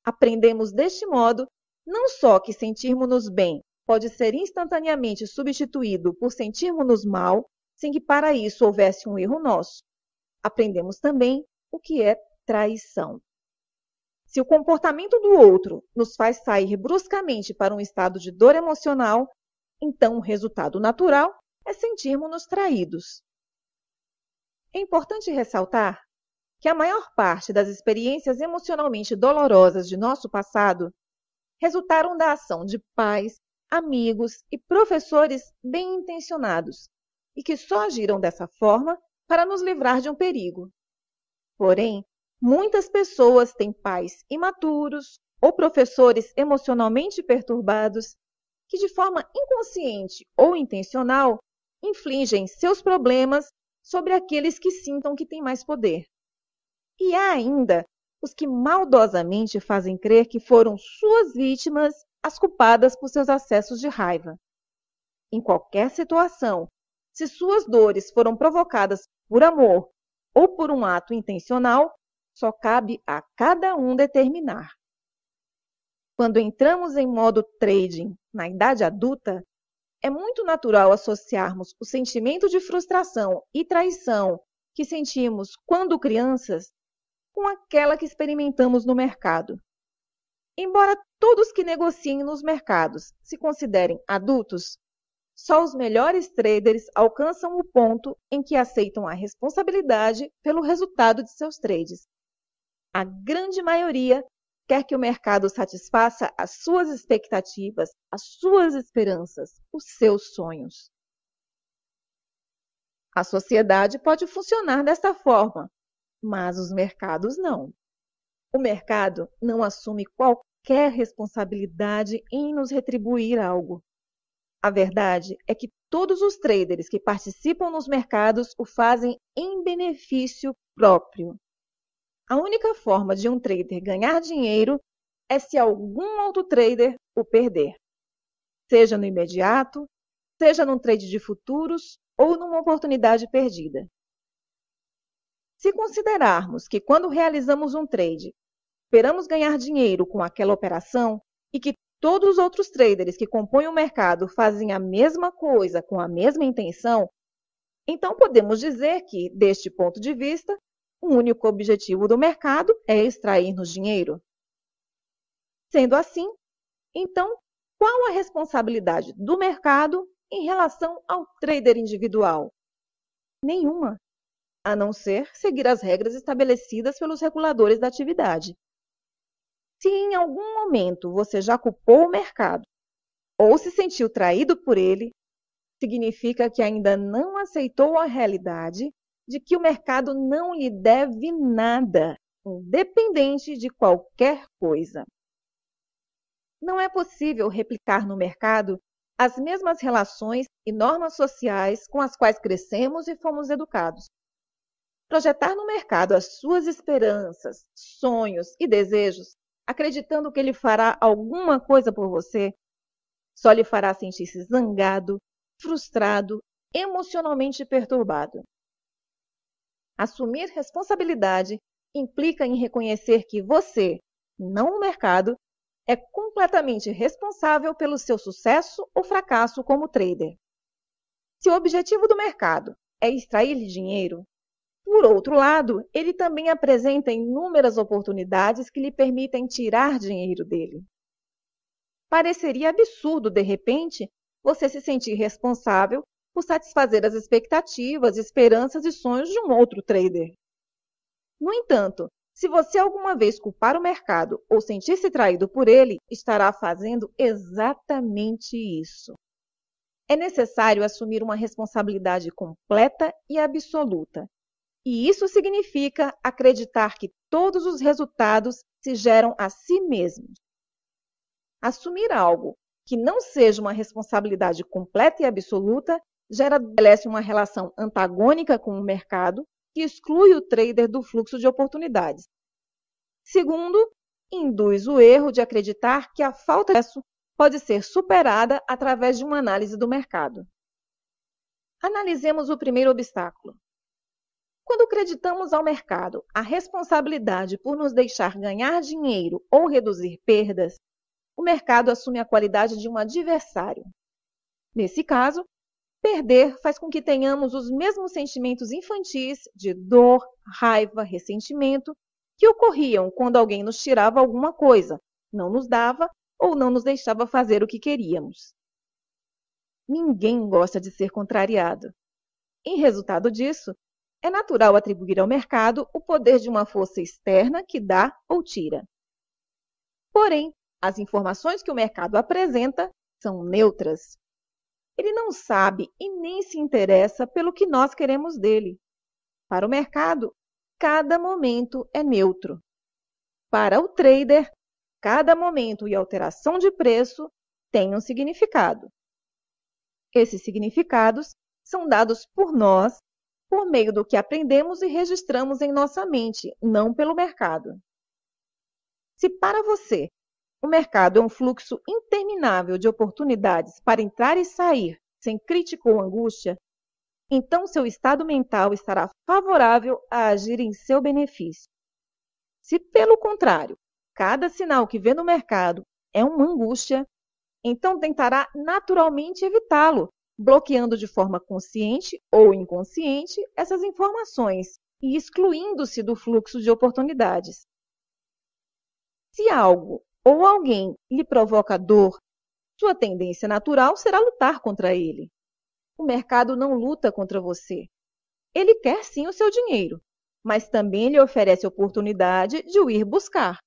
Aprendemos deste modo não só que sentirmos-nos bem pode ser instantaneamente substituído por sentirmos-nos mal, sem que para isso houvesse um erro nosso. Aprendemos também o que é traição. Se o comportamento do outro nos faz sair bruscamente para um estado de dor emocional, então o resultado natural é sentirmos-nos traídos. É importante ressaltar que a maior parte das experiências emocionalmente dolorosas de nosso passado resultaram da ação de pais, amigos e professores bem-intencionados e que só agiram dessa forma para nos livrar de um perigo. Porém, muitas pessoas têm pais imaturos ou professores emocionalmente perturbados que, de forma inconsciente ou intencional, infligem seus problemas sobre aqueles que sintam que têm mais poder. E há ainda os que maldosamente fazem crer que foram suas vítimas as culpadas por seus acessos de raiva. Em qualquer situação, se suas dores foram provocadas por amor ou por um ato intencional, só cabe a cada um determinar. Quando entramos em modo trading na idade adulta, é muito natural associarmos o sentimento de frustração e traição que sentimos quando crianças com aquela que experimentamos no mercado. Embora todos que negociem nos mercados se considerem adultos, só os melhores traders alcançam o ponto em que aceitam a responsabilidade pelo resultado de seus trades. A grande maioria quer que o mercado satisfaça as suas expectativas, as suas esperanças, os seus sonhos. A sociedade pode funcionar desta forma, mas os mercados não. O mercado não assume qualquer responsabilidade em nos retribuir algo. A verdade é que todos os traders que participam nos mercados o fazem em benefício próprio. A única forma de um trader ganhar dinheiro é se algum outro trader o perder, seja no imediato, seja num trade de futuros ou numa oportunidade perdida. Se considerarmos que quando realizamos um trade, esperamos ganhar dinheiro com aquela operação e que todos os outros traders que compõem o mercado fazem a mesma coisa com a mesma intenção, então podemos dizer que, deste ponto de vista, o único objetivo do mercado é extrair-nos dinheiro. Sendo assim, então, qual a responsabilidade do mercado em relação ao trader individual? Nenhuma, a não ser seguir as regras estabelecidas pelos reguladores da atividade. Se em algum momento você já culpou o mercado ou se sentiu traído por ele, significa que ainda não aceitou a realidade de que o mercado não lhe deve nada, independente de qualquer coisa. Não é possível replicar no mercado as mesmas relações e normas sociais com as quais crescemos e fomos educados. Projetar no mercado as suas esperanças, sonhos e desejos, acreditando que ele fará alguma coisa por você, só lhe fará sentir-se zangado, frustrado, emocionalmente perturbado. Assumir responsabilidade implica em reconhecer que você, não o mercado, é completamente responsável pelo seu sucesso ou fracasso como trader. Se o objetivo do mercado é extrair dinheiro, por outro lado, ele também apresenta inúmeras oportunidades que lhe permitem tirar dinheiro dele. Pareceria absurdo, de repente, você se sentir responsável por satisfazer as expectativas, esperanças e sonhos de um outro trader. No entanto, se você alguma vez culpar o mercado ou sentir-se traído por ele, estará fazendo exatamente isso. É necessário assumir uma responsabilidade completa e absoluta. E isso significa acreditar que todos os resultados se geram a si mesmos. Assumir algo que não seja uma responsabilidade completa e absoluta estabelece uma relação antagônica com o mercado que exclui o trader do fluxo de oportunidades. Segundo, induz o erro de acreditar que a falta de sucesso pode ser superada através de uma análise do mercado. Analisemos o primeiro obstáculo. Quando acreditamos ao mercado a responsabilidade por nos deixar ganhar dinheiro ou reduzir perdas, o mercado assume a qualidade de um adversário. Nesse caso, perder faz com que tenhamos os mesmos sentimentos infantis de dor, raiva, ressentimento que ocorriam quando alguém nos tirava alguma coisa, não nos dava ou não nos deixava fazer o que queríamos. Ninguém gosta de ser contrariado. Em resultado disso, é natural atribuir ao mercado o poder de uma força externa que dá ou tira. Porém, as informações que o mercado apresenta são neutras. Ele não sabe e nem se interessa pelo que nós queremos dele. Para o mercado, cada momento é neutro. Para o trader, cada momento e alteração de preço tem um significado. Esses significados são dados por nós por meio do que aprendemos e registramos em nossa mente, não pelo mercado. Se para você o mercado é um fluxo interminável de oportunidades para entrar e sair sem crítica ou angústia, então seu estado mental estará favorável a agir em seu benefício. Se, pelo contrário, cada sinal que vê no mercado é uma angústia, então tentará naturalmente evitá-lo, bloqueando de forma consciente ou inconsciente essas informações e excluindo-se do fluxo de oportunidades. Se algo ou alguém lhe provoca dor, sua tendência natural será lutar contra ele. O mercado não luta contra você. Ele quer sim o seu dinheiro, mas também lhe oferece a oportunidade de o ir buscar.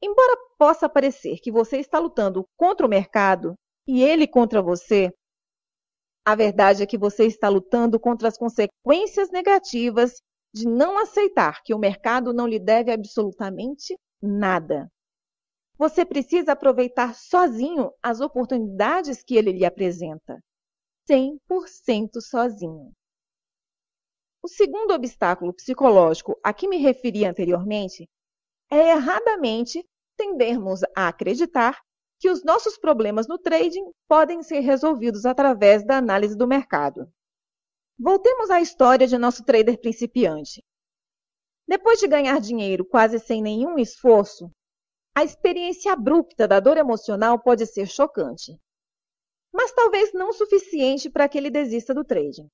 Embora possa parecer que você está lutando contra o mercado e ele contra você, a verdade é que você está lutando contra as consequências negativas de não aceitar que o mercado não lhe deve absolutamente nada. Você precisa aproveitar sozinho as oportunidades que ele lhe apresenta. 100% sozinho. O segundo obstáculo psicológico a que me referi anteriormente é erradamente tendermos a acreditar que os nossos problemas no trading podem ser resolvidos através da análise do mercado. Voltemos à história de nosso trader principiante. Depois de ganhar dinheiro quase sem nenhum esforço, a experiência abrupta da dor emocional pode ser chocante, mas talvez não suficiente para que ele desista do trading.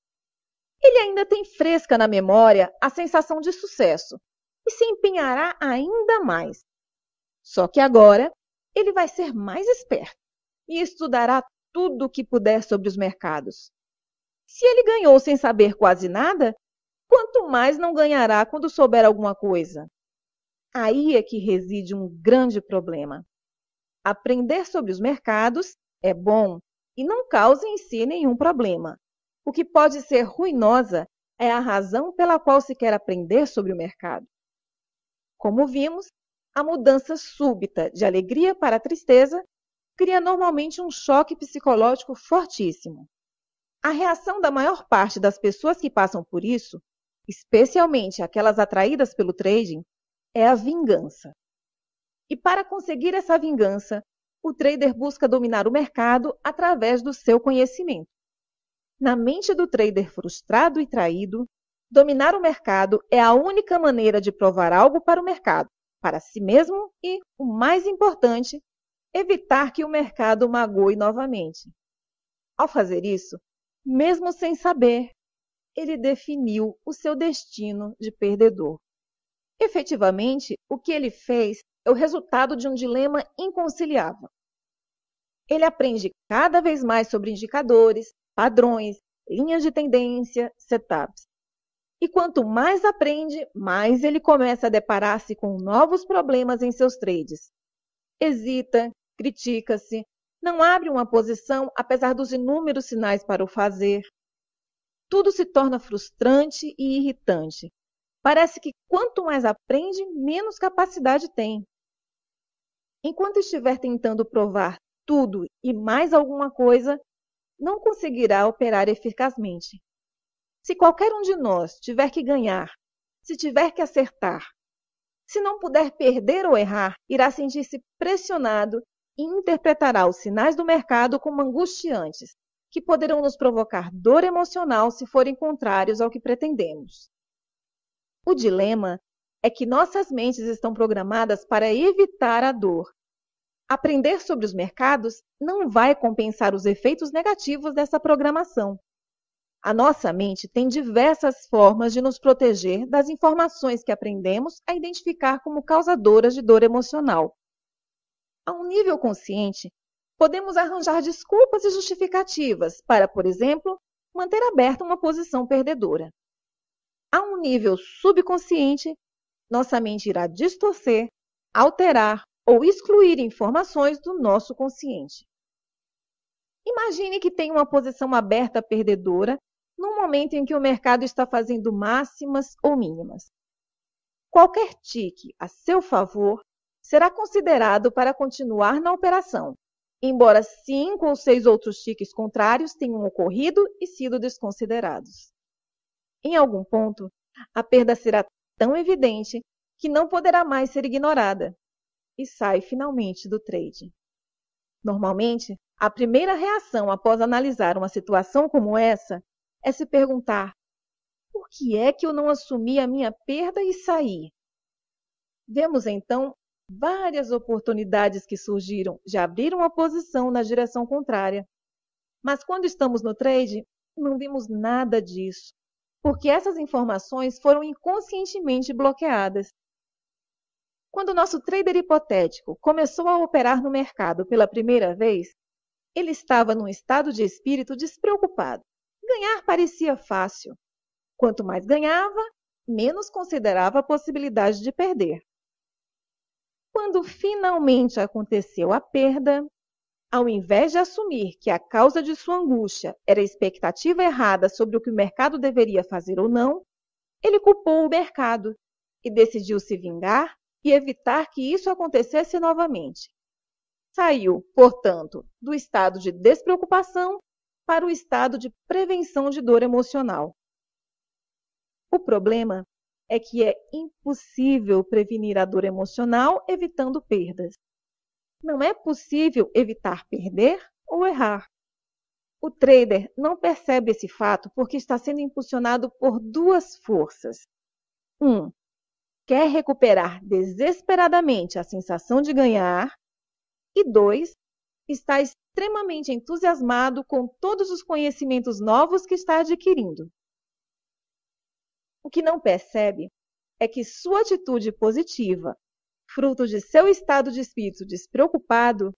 Ele ainda tem fresca na memória a sensação de sucesso e se empenhará ainda mais. Só que agora ele vai ser mais esperto e estudará tudo o que puder sobre os mercados. Se ele ganhou sem saber quase nada, quanto mais não ganhará quando souber alguma coisa? Aí é que reside um grande problema. Aprender sobre os mercados é bom e não causa em si nenhum problema. O que pode ser ruinosa é a razão pela qual se quer aprender sobre o mercado. Como vimos, a mudança súbita de alegria para tristeza cria normalmente um choque psicológico fortíssimo. A reação da maior parte das pessoas que passam por isso, especialmente aquelas atraídas pelo trading, é a vingança. E para conseguir essa vingança, o trader busca dominar o mercado através do seu conhecimento. Na mente do trader frustrado e traído, dominar o mercado é a única maneira de provar algo para o mercado, para si mesmo e, o mais importante, evitar que o mercado magoe novamente. Ao fazer isso, mesmo sem saber, ele definiu o seu destino de perdedor. Efetivamente, o que ele fez é o resultado de um dilema inconciliável. Ele aprende cada vez mais sobre indicadores, padrões, linhas de tendência, setups. E quanto mais aprende, mais ele começa a deparar-se com novos problemas em seus trades. Hesita, critica-se, não abre uma posição apesar dos inúmeros sinais para o fazer. Tudo se torna frustrante e irritante. Parece que quanto mais aprende, menos capacidade tem. Enquanto estiver tentando provar tudo e mais alguma coisa, não conseguirá operar eficazmente. Se qualquer um de nós tiver que ganhar, se tiver que acertar, se não puder perder ou errar, irá sentir-se pressionado e interpretará os sinais do mercado como angustiantes, que poderão nos provocar dor emocional se forem contrários ao que pretendemos. O dilema é que nossas mentes estão programadas para evitar a dor. Aprender sobre os mercados não vai compensar os efeitos negativos dessa programação. A nossa mente tem diversas formas de nos proteger das informações que aprendemos a identificar como causadoras de dor emocional. A um nível consciente, podemos arranjar desculpas e justificativas para, por exemplo, manter aberta uma posição perdedora. A um nível subconsciente, nossa mente irá distorcer, alterar ou excluir informações do nosso consciente. Imagine que tem uma posição aberta perdedora no momento em que o mercado está fazendo máximas ou mínimas. Qualquer tique a seu favor será considerado para continuar na operação, embora 5 ou 6 outros tiques contrários tenham ocorrido e sido desconsiderados. Em algum ponto, a perda será tão evidente que não poderá mais ser ignorada e sai finalmente do trade. Normalmente, a primeira reação após analisar uma situação como essa é se perguntar: por que é que eu não assumi a minha perda e saí? Vemos então várias oportunidades que surgiram de abrir uma posição na direção contrária. Mas quando estamos no trade, não vimos nada disso, porque essas informações foram inconscientemente bloqueadas. Quando o nosso trader hipotético começou a operar no mercado pela primeira vez, ele estava num estado de espírito despreocupado. Ganhar parecia fácil. Quanto mais ganhava, menos considerava a possibilidade de perder. Quando finalmente aconteceu a perda, ao invés de assumir que a causa de sua angústia era a expectativa errada sobre o que o mercado deveria fazer ou não, ele culpou o mercado e decidiu se vingar e evitar que isso acontecesse novamente. Saiu, portanto, do estado de despreocupação para o estado de prevenção de dor emocional. O problema é que é impossível prevenir a dor emocional evitando perdas. Não é possível evitar perder ou errar. O trader não percebe esse fato porque está sendo impulsionado por duas forças. 1. Quer recuperar desesperadamente a sensação de ganhar. E 2. Está extremamente entusiasmado com todos os conhecimentos novos que está adquirindo. O que não percebe é que sua atitude positiva, fruto de seu estado de espírito despreocupado,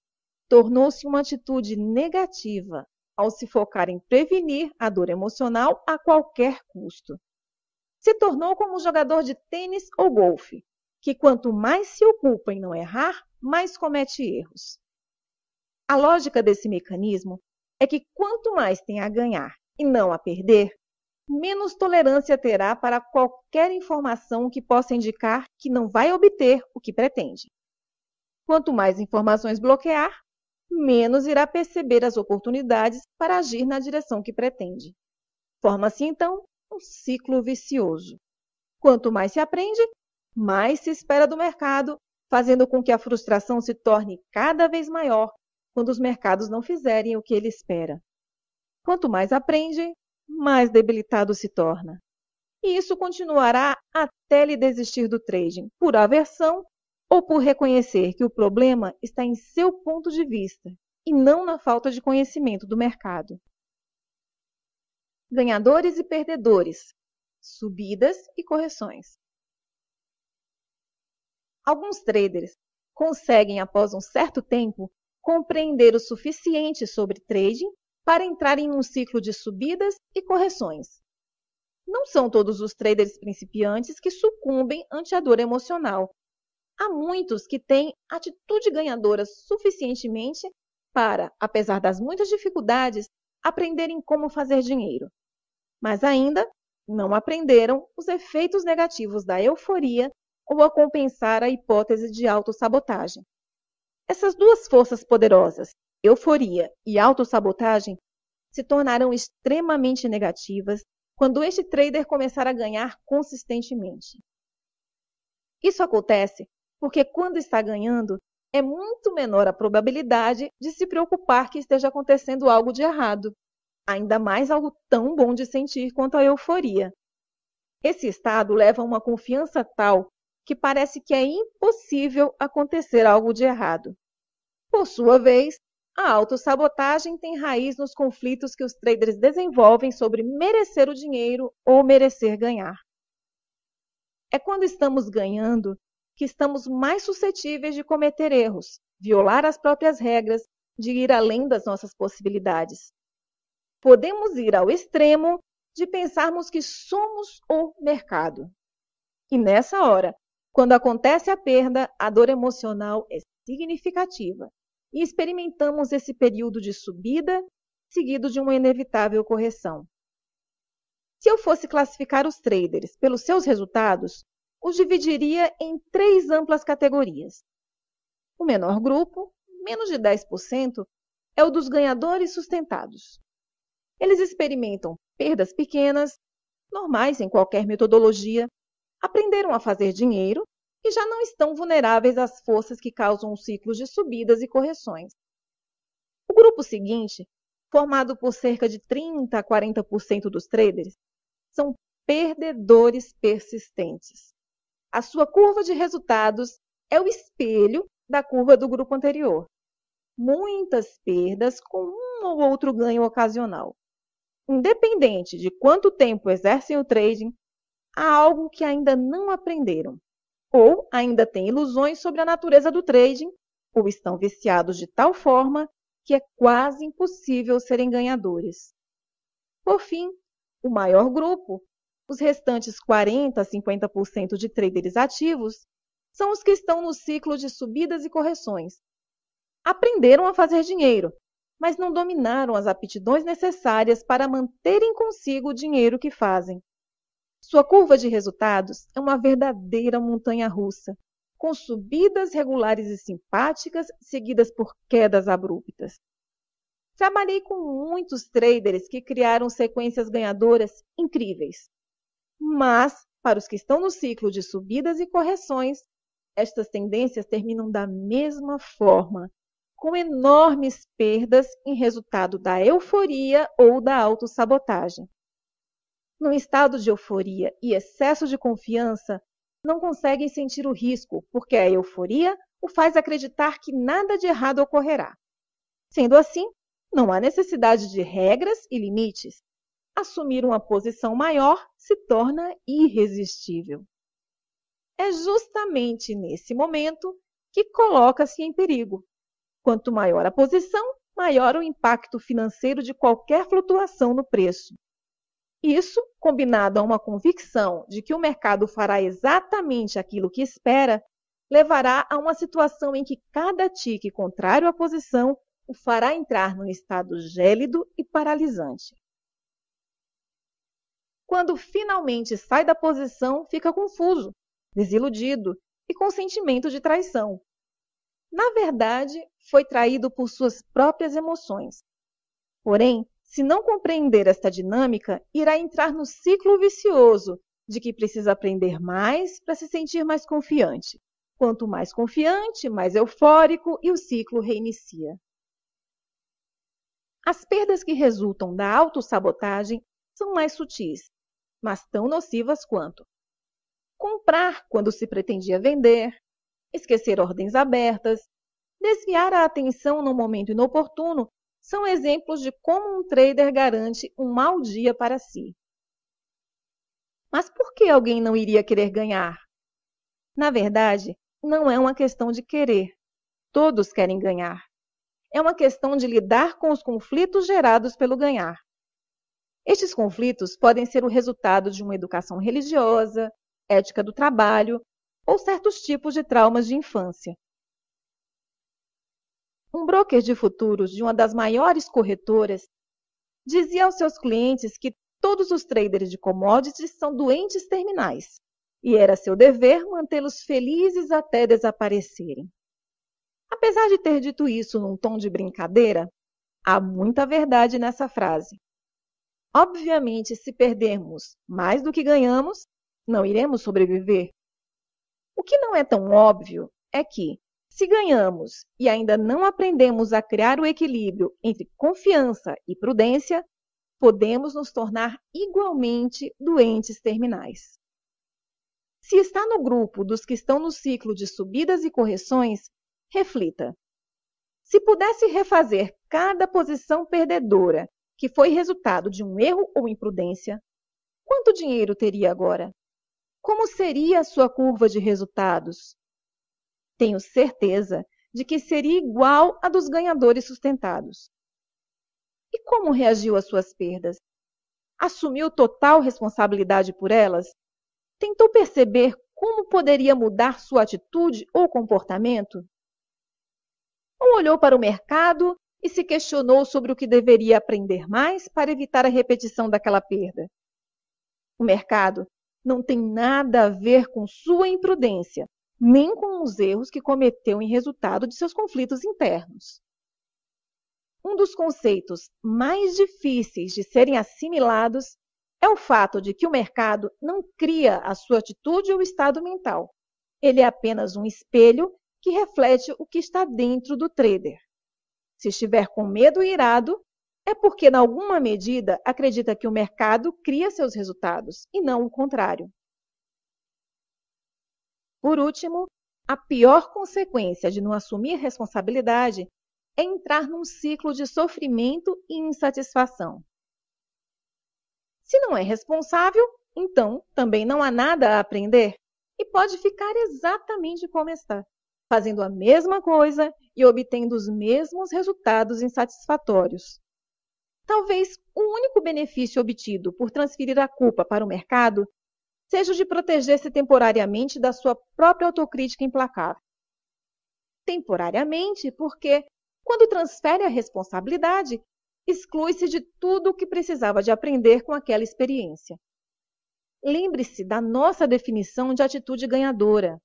tornou-se uma atitude negativa ao se focar em prevenir a dor emocional a qualquer custo. Se tornou como um jogador de tênis ou golfe, que quanto mais se ocupa em não errar, mais comete erros. A lógica desse mecanismo é que quanto mais tem a ganhar e não a perder, menos tolerância terá para qualquer informação que possa indicar que não vai obter o que pretende. Quanto mais informações bloquear, menos irá perceber as oportunidades para agir na direção que pretende. Forma-se, então, um ciclo vicioso. Quanto mais se aprende, mais se espera do mercado, fazendo com que a frustração se torne cada vez maior quando os mercados não fizerem o que ele espera. Quanto mais aprende, mais debilitado se torna. E isso continuará até ele desistir do trading, por aversão ou por reconhecer que o problema está em seu ponto de vista e não na falta de conhecimento do mercado. Ganhadores e perdedores, subidas e correções. Alguns traders conseguem, após um certo tempo, compreender o suficiente sobre trading para entrar em um ciclo de subidas e correções. Não são todos os traders principiantes que sucumbem ante a dor emocional. Há muitos que têm atitude ganhadora suficientemente para, apesar das muitas dificuldades, aprenderem como fazer dinheiro. Mas ainda não aprenderam os efeitos negativos da euforia ou a compensar a hipótese de autossabotagem. Essas duas forças poderosas, euforia e autossabotagem, se tornarão extremamente negativas quando este trader começar a ganhar consistentemente. Isso acontece porque quando está ganhando, é muito menor a probabilidade de se preocupar que esteja acontecendo algo de errado, ainda mais algo tão bom de sentir quanto a euforia. Esse estado leva a uma confiança tal que parece que é impossível acontecer algo de errado. Por sua vez, a autossabotagem tem raiz nos conflitos que os traders desenvolvem sobre merecer o dinheiro ou merecer ganhar. É quando estamos ganhando que estamos mais suscetíveis de cometer erros, violar as próprias regras, de ir além das nossas possibilidades. Podemos ir ao extremo de pensarmos que somos o mercado. E nessa hora, quando acontece a perda, a dor emocional é significativa e experimentamos esse período de subida seguido de uma inevitável correção. Se eu fosse classificar os traders pelos seus resultados, os dividiria em 3 amplas categorias. O menor grupo, menos de 10%, é o dos ganhadores sustentados. Eles experimentam perdas pequenas, normais em qualquer metodologia, aprenderam a fazer dinheiro e já não estão vulneráveis às forças que causam ciclos de subidas e correções. O grupo seguinte, formado por cerca de 30 a 40% dos traders, são perdedores persistentes. A sua curva de resultados é o espelho da curva do grupo anterior. Muitas perdas com um ou outro ganho ocasional. Independente de quanto tempo exercem o trading, há algo que ainda não aprenderam, ou ainda têm ilusões sobre a natureza do trading, ou estão viciados de tal forma que é quase impossível serem ganhadores. Por fim, o maior grupo, os restantes 40 a 50% de traders ativos, são os que estão no ciclo de subidas e correções. Aprenderam a fazer dinheiro, mas não dominaram as aptidões necessárias para manterem consigo o dinheiro que fazem. Sua curva de resultados é uma verdadeira montanha-russa, com subidas regulares e simpáticas, seguidas por quedas abruptas. Trabalhei com muitos traders que criaram sequências ganhadoras incríveis. Mas, para os que estão no ciclo de subidas e correções, estas tendências terminam da mesma forma, com enormes perdas em resultado da euforia ou da autossabotagem. Num estado de euforia e excesso de confiança, não conseguem sentir o risco, porque a euforia o faz acreditar que nada de errado ocorrerá. Sendo assim, não há necessidade de regras e limites. Assumir uma posição maior se torna irresistível. É justamente nesse momento que coloca-se em perigo. Quanto maior a posição, maior o impacto financeiro de qualquer flutuação no preço. Isso, combinado a uma convicção de que o mercado fará exatamente aquilo que espera, levará a uma situação em que cada tique contrário à posição o fará entrar num estado gélido e paralisante. Quando finalmente sai da posição, fica confuso, desiludido e com sentimento de traição. Na verdade, foi traído por suas próprias emoções. Porém, se não compreender esta dinâmica, irá entrar no ciclo vicioso de que precisa aprender mais para se sentir mais confiante. Quanto mais confiante, mais eufórico e o ciclo reinicia. As perdas que resultam da autossabotagem são mais sutis, mas tão nocivas quanto comprar quando se pretendia vender, esquecer ordens abertas, desviar a atenção no momento inoportuno são exemplos de como um trader garante um mau dia para si. Mas por que alguém não iria querer ganhar? Na verdade, não é uma questão de querer. Todos querem ganhar. É uma questão de lidar com os conflitos gerados pelo ganhar. Estes conflitos podem ser o resultado de uma educação religiosa, ética do trabalho ou certos tipos de traumas de infância. Um broker de futuros de uma das maiores corretoras dizia aos seus clientes que todos os traders de commodities são doentes terminais e era seu dever mantê-los felizes até desaparecerem. Apesar de ter dito isso num tom de brincadeira, há muita verdade nessa frase. Obviamente, se perdermos mais do que ganhamos, não iremos sobreviver. O que não é tão óbvio é que, se ganhamos e ainda não aprendemos a criar o equilíbrio entre confiança e prudência, podemos nos tornar igualmente doentes terminais. Se está no grupo dos que estão no ciclo de subidas e correções, reflita. Se pudesse refazer cada posição perdedora que foi resultado de um erro ou imprudência, quanto dinheiro teria agora? Como seria a sua curva de resultados? Tenho certeza de que seria igual à dos ganhadores sustentados. E como reagiu às suas perdas? Assumiu total responsabilidade por elas? Tentou perceber como poderia mudar sua atitude ou comportamento? Ou olhou para o mercado e se questionou sobre o que deveria aprender mais para evitar a repetição daquela perda? O mercado não tem nada a ver com sua imprudência, nem com os erros que cometeu em resultado de seus conflitos internos. Um dos conceitos mais difíceis de serem assimilados é o fato de que o mercado não cria a sua atitude ou estado mental. Ele é apenas um espelho que reflete o que está dentro do trader. Se estiver com medo e irado, é porque, em alguma medida, acredita que o mercado cria seus resultados, e não o contrário. Por último, a pior consequência de não assumir responsabilidade é entrar num ciclo de sofrimento e insatisfação. Se não é responsável, então também não há nada a aprender e pode ficar exatamente como está, fazendo a mesma coisa e obtendo os mesmos resultados insatisfatórios. Talvez o único benefício obtido por transferir a culpa para o mercado seja o de proteger-se temporariamente da sua própria autocrítica implacável. Temporariamente, porque, quando transfere a responsabilidade, exclui-se de tudo o que precisava de aprender com aquela experiência. Lembre-se da nossa definição de atitude ganhadora.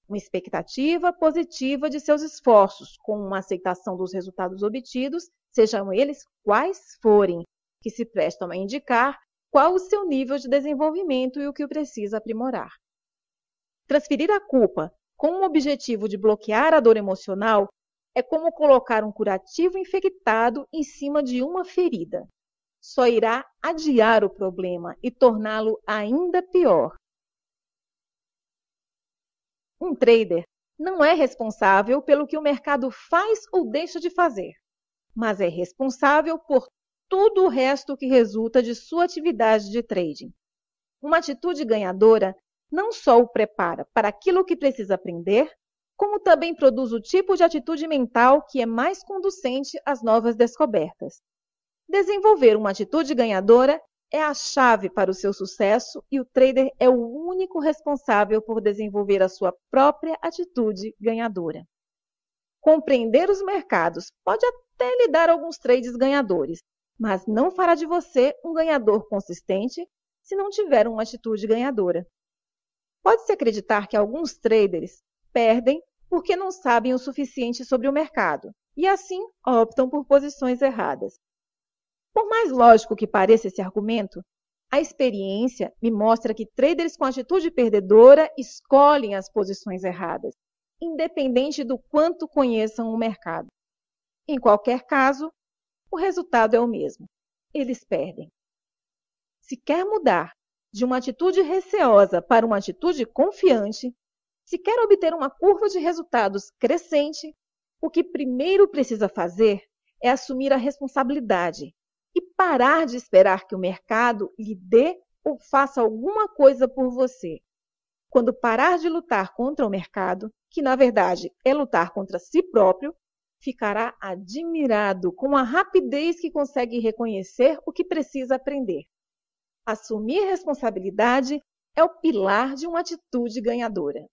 Uma expectativa positiva de seus esforços, com uma aceitação dos resultados obtidos, sejam eles quais forem, que se prestam a indicar qual o seu nível de desenvolvimento e o que o precisa aprimorar. Transferir a culpa com o objetivo de bloquear a dor emocional é como colocar um curativo infectado em cima de uma ferida. Só irá adiar o problema e torná-lo ainda pior. Um trader não é responsável pelo que o mercado faz ou deixa de fazer, mas é responsável por tudo o resto que resulta de sua atividade de trading. Uma atitude ganhadora não só o prepara para aquilo que precisa aprender, como também produz o tipo de atitude mental que é mais conducente às novas descobertas. Desenvolver uma atitude ganhadora é a chave para o seu sucesso e o trader é o único responsável por desenvolver a sua própria atitude ganhadora. Compreender os mercados pode até lhe dar alguns trades ganhadores, mas não fará de você um ganhador consistente se não tiver uma atitude ganhadora. Pode-se acreditar que alguns traders perdem porque não sabem o suficiente sobre o mercado e, assim, optam por posições erradas. Por mais lógico que pareça esse argumento, a experiência me mostra que traders com atitude perdedora escolhem as posições erradas, independente do quanto conheçam o mercado. Em qualquer caso, o resultado é o mesmo. Eles perdem. Se quer mudar de uma atitude receosa para uma atitude confiante, Se quer obter uma curva de resultados crescente, o que primeiro precisa fazer é assumir a responsabilidade e parar de esperar que o mercado lhe dê ou faça alguma coisa por você. Quando parar de lutar contra o mercado, que na verdade é lutar contra si próprio, ficará admirado com a rapidez que consegue reconhecer o que precisa aprender. Assumir responsabilidade é o pilar de uma atitude ganhadora.